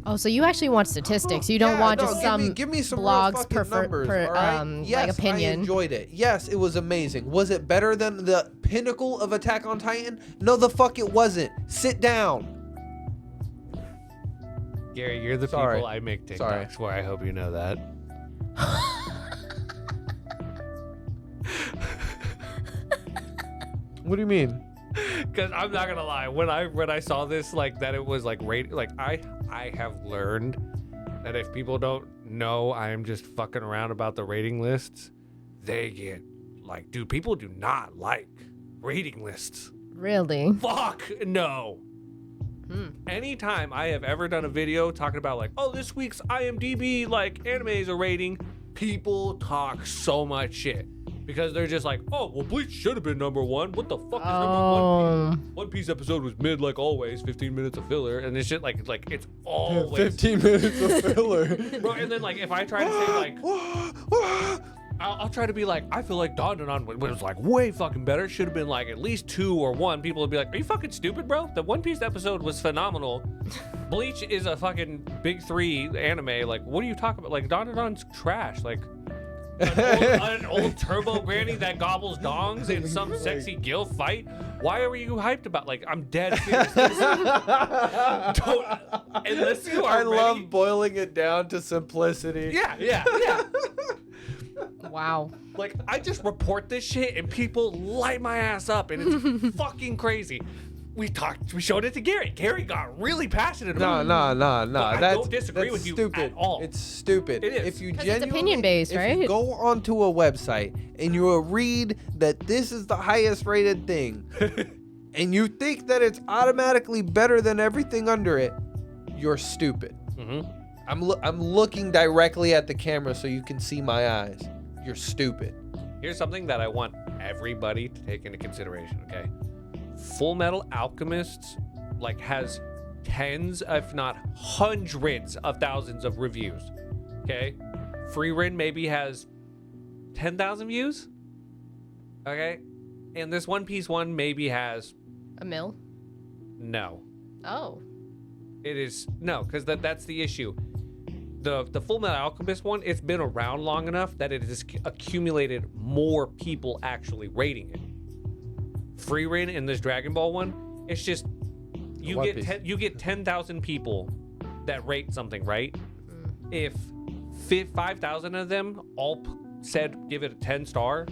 Oh, so you actually want statistics. You don't want just give me some blogs real fucking numbers, all right? Yes, like opinion. I enjoyed it. Yes, it was amazing. Was it better than the pinnacle of Attack on Titan? No, the fuck it wasn't. Sit down. Gary, you're the Sorry. people I make TikToks Sorry. for. I hope you know that. What do you mean? Because I'm not gonna lie, when I saw this, like that, it was like rated. Like I have learned that if people don't know I'm just fucking around about the rating lists, they get like, dude, people do not like rating lists. Really? Fuck no. Anytime I have ever done a video talking about like, oh, this week's IMDb like animes are rating, people talk so much shit because they're just like, oh, well, Bleach should have been number one. What the fuck is number one? One Piece episode was mid like always, 15 minutes of filler, and this shit like it's always 15 minutes of filler. Bro, and then like if I try to say like, I'll try to be like, I feel like Dandadan was like way fucking better. It should have been like at least 2 or 1. People would be like, are you fucking stupid, bro? The One Piece episode was phenomenal. Bleach is a fucking big 3 anime. Like, what are you talking about? Like, Dandadan's trash. Like, an old turbo granny that gobbles dongs in some sexy gil fight. Why are you hyped about? Like, I'm dead serious. Don't, unless you are I ready. love boiling it down to simplicity. Yeah. Wow. Like, I just report this shit and people light my ass up and it's fucking crazy. We showed it to Gary. Gary got really passionate about it. No. I That's, don't disagree that's with you stupid. at all. It's stupid. It is. If you 'Cause it's genuinely, opinion-based, if right? you go onto a website and you read that this is the highest rated thing, and you think that it's automatically better than everything under it, you're stupid. Mm-hmm. I'm looking directly at the camera so you can see my eyes. You're stupid. Here's something that I want everybody to take into consideration, okay? Full Metal Alchemists like has tens, if not hundreds of thousands of reviews, okay? Freerin maybe has 10,000 views, okay? And this One Piece one maybe has A mill? no. Oh. It is no, because that's the issue. The Full Metal Alchemist one, it's been around long enough that it has accumulated more people actually rating it. Freerin in this Dragon Ball one, it's just you get 10,000 people that rate something, right? If 5,000 of them all said give it a 10-star,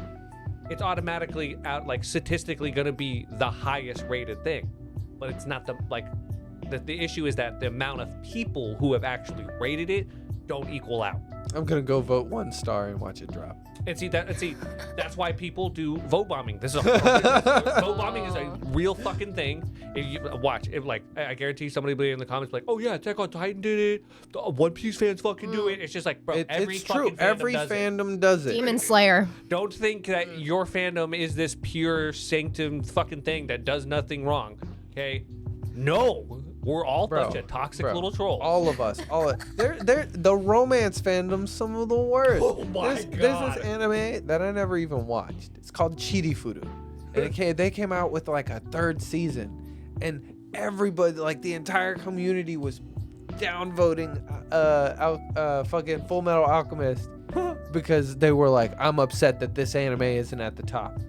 it's automatically out like statistically gonna be the highest rated thing. But it's not the issue is that the amount of people who have actually rated it don't equal out. I'm gonna go vote 1 star and watch it drop. And see that's why people do vote bombing. This is vote bombing is a real fucking thing. If you watch it, like I guarantee somebody will be in the comments like, oh yeah, Attack on Titan did it. The One Piece fans fucking do it. It's just like, bro, It's fucking true. Every fandom does it. Demon Slayer. Don't think that your fandom is this pure sanctum fucking thing that does nothing wrong. Okay? No. We're all a bunch of toxic little trolls. All of us. They're the romance fandom's some of the worst. Oh my There's God. this anime that I never even watched. It's called Chirifuru. And they came out with like a 3rd season. And everybody, like the entire community was downvoting fucking Full Metal Alchemist because they were like, I'm upset that this anime isn't at the top.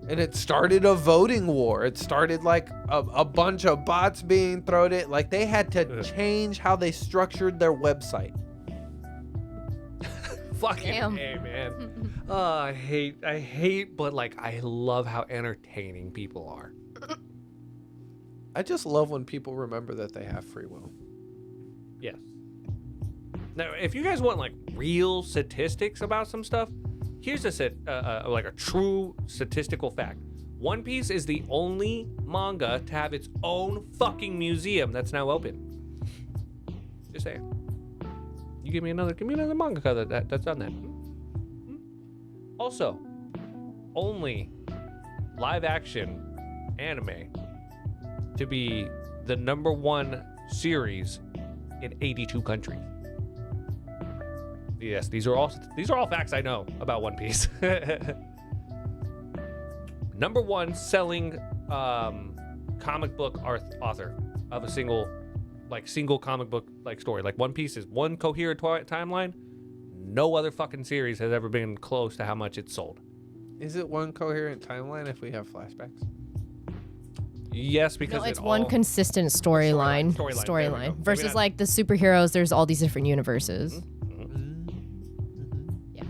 And it started a voting war. It started like a bunch of bots being thrown at. Like they had to change how they structured their website. Fucking Damn. A, man. I hate, but like I love how entertaining people are. I just love when people remember that they have free will. Yes. Now, if you guys want like real statistics about some stuff, here's a true statistical fact. One Piece is the only manga to have its own fucking museum that's now open. Just saying. You give me another manga that's done that. Also, only live action anime to be the #1 series in 82 countries. Yes, these are all facts I know about One Piece. #1 selling comic book author of a single comic book story. Like One Piece is one coherent timeline. No other fucking series has ever been close to how much it's sold. Is it one coherent timeline if we have flashbacks? Yes, because No, it's one consistent storyline. Storyline, there we go. Storyline. Maybe Versus not- like the superheroes, there's all these different universes. Yeah.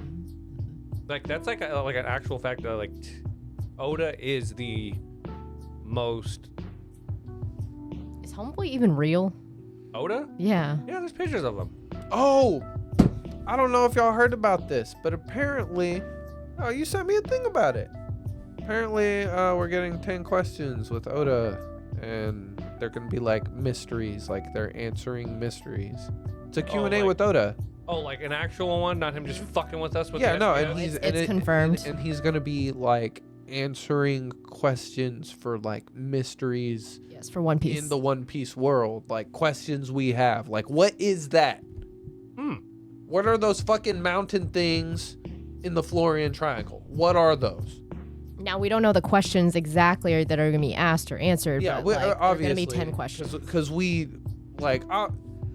Like that's like an actual fact that Oda is the most. Is Homeboy even real? Oda? Yeah. Yeah, there's pictures of him. Oh, I don't know if y'all heard about this, but apparently, oh, you sent me a thing about it. Apparently, we're getting 10 questions with Oda, and they're gonna be like mysteries, like they're answering mysteries. It's a Q&A with Oda. Oh, like an actual one, not him just fucking with us with Yeah, the no, SBS? and he's It's confirmed. and he's gonna be like answering questions for like mysteries Yes, for One Piece. in the One Piece world, like questions we have, like what is that? What are those fucking mountain things in the Florian Triangle? What are those? Now we don't know the questions exactly that are going to be asked or answered. Yeah, but, like, obviously, there's going to be 10 questions. because we like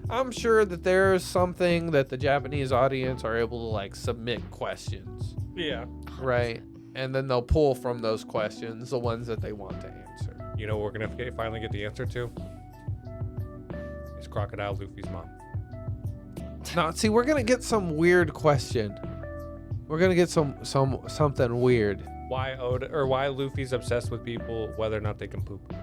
I'm sure that there's something that the Japanese audience are able to like submit questions, Yeah. right? And then they'll pull from those questions the ones that they want to answer. You know what we're going to finally get the answer to? It's Crocodile Luffy's mom. No, see, we're gonna get some weird question. We're gonna get something weird. Why Oda or why Luffy's obsessed with people, whether or not they can poop,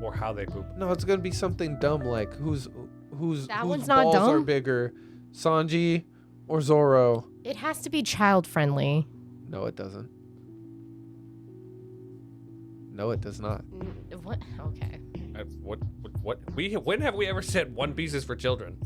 or how they poop. No, it's gonna be something dumb like whose That whose one's not balls are dumb. bigger, Sanji or Zoro? It has to be child friendly. No, it doesn't. No, it does not. What? Okay. When have we ever said One Piece is for children?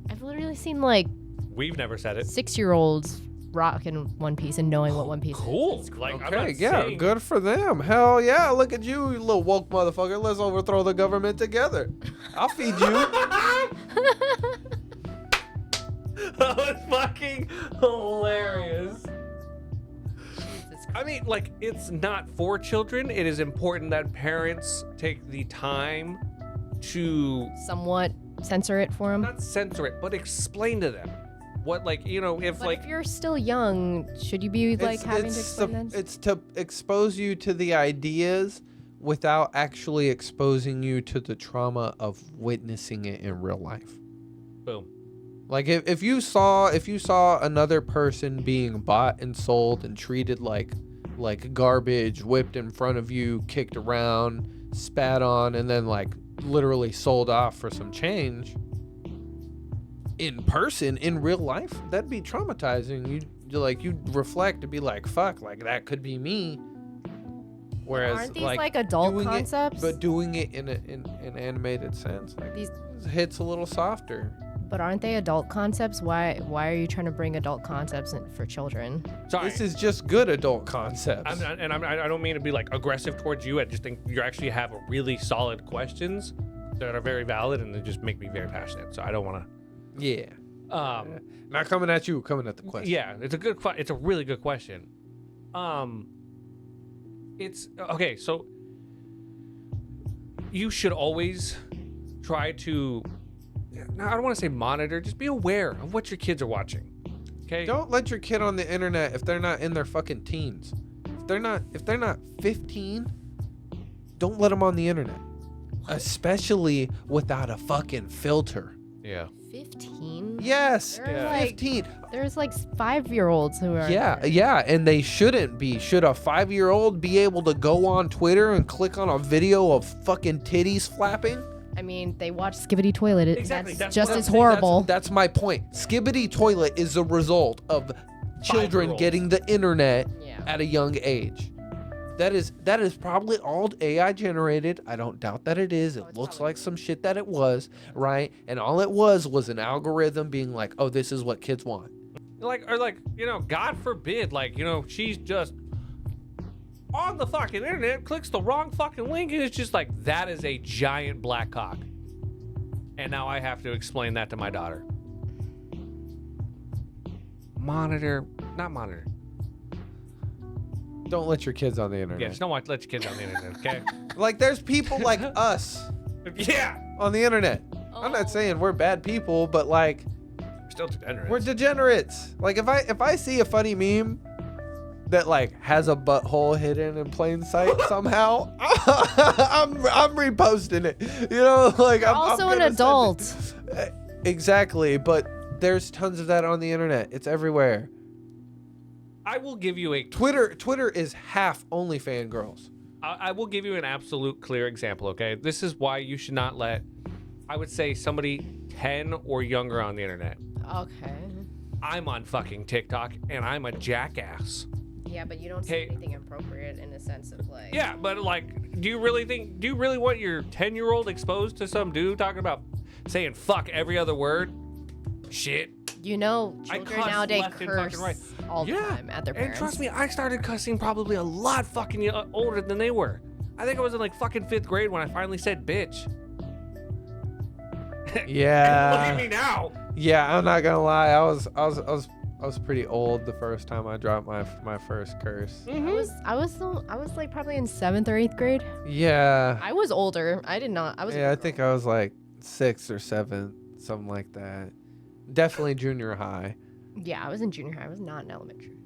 I've literally seen like We've never said it. 6-year-olds rocking One Piece and knowing what One Piece Cool. is. Like, I'm Okay, not yeah, saying- good for them. Hell yeah, look at you, you little woke motherfucker. Let's overthrow the government together. I'll feed you. That was fucking hilarious. I mean, like, it's not for children. It is important that parents take the time to Somewhat censor it for them. not censor it, but explain to them what, like, you know, if But like if you're still young, should you be like having to explain that? It's to expose you to the ideas without actually exposing you to the trauma of witnessing it in real life. boom. Like if you saw another person being bought and sold and treated like garbage, whipped in front of you, kicked around, spat on, and then like literally sold off for some change in person in real life, that'd be traumatizing. You'd reflect to be like, fuck, like that could be me. Whereas Aren't these like adult doing concepts? but doing it in an animated sense, like These, hits a little softer. but aren't they adult concepts? Why are you trying to bring adult concepts in for children? Sorry. This is just good adult concepts. I don't mean to be like aggressive towards you. I just think you actually have really solid questions that are very valid and they just make me very passionate. So I don't want Yeah. to. Not coming at you, coming at the question. Yeah, it's a good. It's a really good question. It's okay. So you should always try to. I don't want to say monitor. Just be aware of what your kids are watching. Okay. Don't let your kid on the internet if they're not in their fucking teens. If they're not 15, don't let them on the internet. Especially without a fucking filter. Yeah. 15? Yes, They're like- 15. There's like 5-year-olds who are. Yeah, and they shouldn't be. Should a 5-year-old be able to go on Twitter and click on a video of fucking titties flapping? I mean, they watch Skibbity Toilet. Exactly, That's that's just what I'm as saying. horrible. That's my point. Skibbity Toilet is a result of children 5-year-olds. getting the internet Yeah. at a young age. That is probably all AI generated. I don't doubt that it is. It looks like some shit that it was, right? And all it was an algorithm being like, oh, this is what kids want. Like, you know, God forbid, like, you know, she's just on the fucking internet, clicks the wrong fucking link, and it's just like, that is a giant black cock. And now I have to explain that to my daughter. Not monitor. Don't let your kids on the internet. Yeah, just don't let your kids on the internet, okay? Like there's people like us Yeah. on the internet. I'm not saying we're bad people, but like We're still degenerates. we're degenerates. Like if I see a funny meme that like has a butthole hidden in plain sight somehow, I'm reposting it. You know, like You're I'm also gonna an send adult. it. Exactly, but there's tons of that on the internet. It's everywhere. I will give you a Twitter is half only fangirls. I will give you an absolute clear example, okay? This is why you should not let I would say somebody 10 or younger on the internet. Okay. I'm on fucking TikTok and I'm a jackass. Yeah, but you don't say anything inappropriate in a sense of like. Yeah, but like, do you really want your 10-year-old exposed to some dude talking about saying fuck every other word? Shit. You know, I children cuss nowadays left and curse fucking right. all the time at their And parents. trust me, I started cussing probably a lot fucking older than they were. I think I was in like fucking 5th grade when I finally said bitch. Yeah. Look at me now. Yeah, I'm not gonna lie. I was pretty old the first time I dropped my first curse. I was like probably in 7th or 8th grade. Yeah. I was older. I did not. I was. Yeah, I think I was like 6th or 7th, something like that. Definitely junior high. Yeah, I was in junior high. I was not in elementary.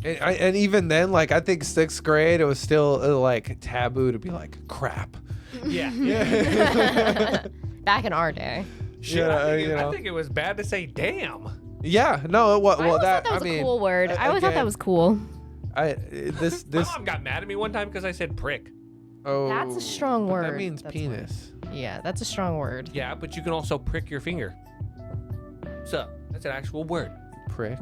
And even then, like I think 6th grade, it was still like taboo to be like crap. Yeah. Yeah. Back in our day. Shit, Yeah, I think it was bad to say damn. Yeah. No. I always thought that was a cool word. I always thought that was cool. This. My mom got mad at me one time because I said prick. Oh. That's a strong but word. That means That's penis. Yeah, that's a strong word. Yeah, but you can also prick your finger. So that's an actual word. Prick.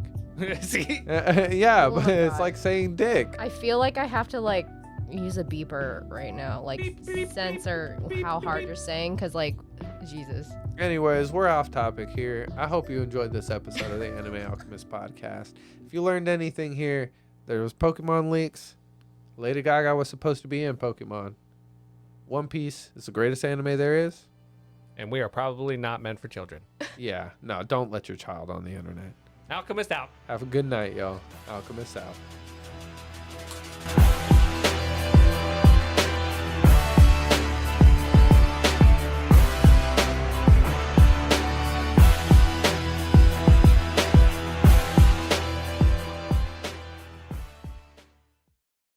See? Yeah, Oh but my it's God. like saying dick. I feel like I have to like use a beeper right now, like Beep, beep, censor beep, how beep, hard beep. you're saying, cause like, Jesus. Anyways, we're off topic here. I hope you enjoyed this episode of the Anime Alchemist podcast. If you learned anything here, there was Pokemon leaks. Lady Gaga was supposed to be in Pokemon. One Piece is the greatest anime there is. And we are probably not meant for children. Yeah, no, don't let your child on the internet. Alchemist out. Have a good night, y'all. Alchemist out.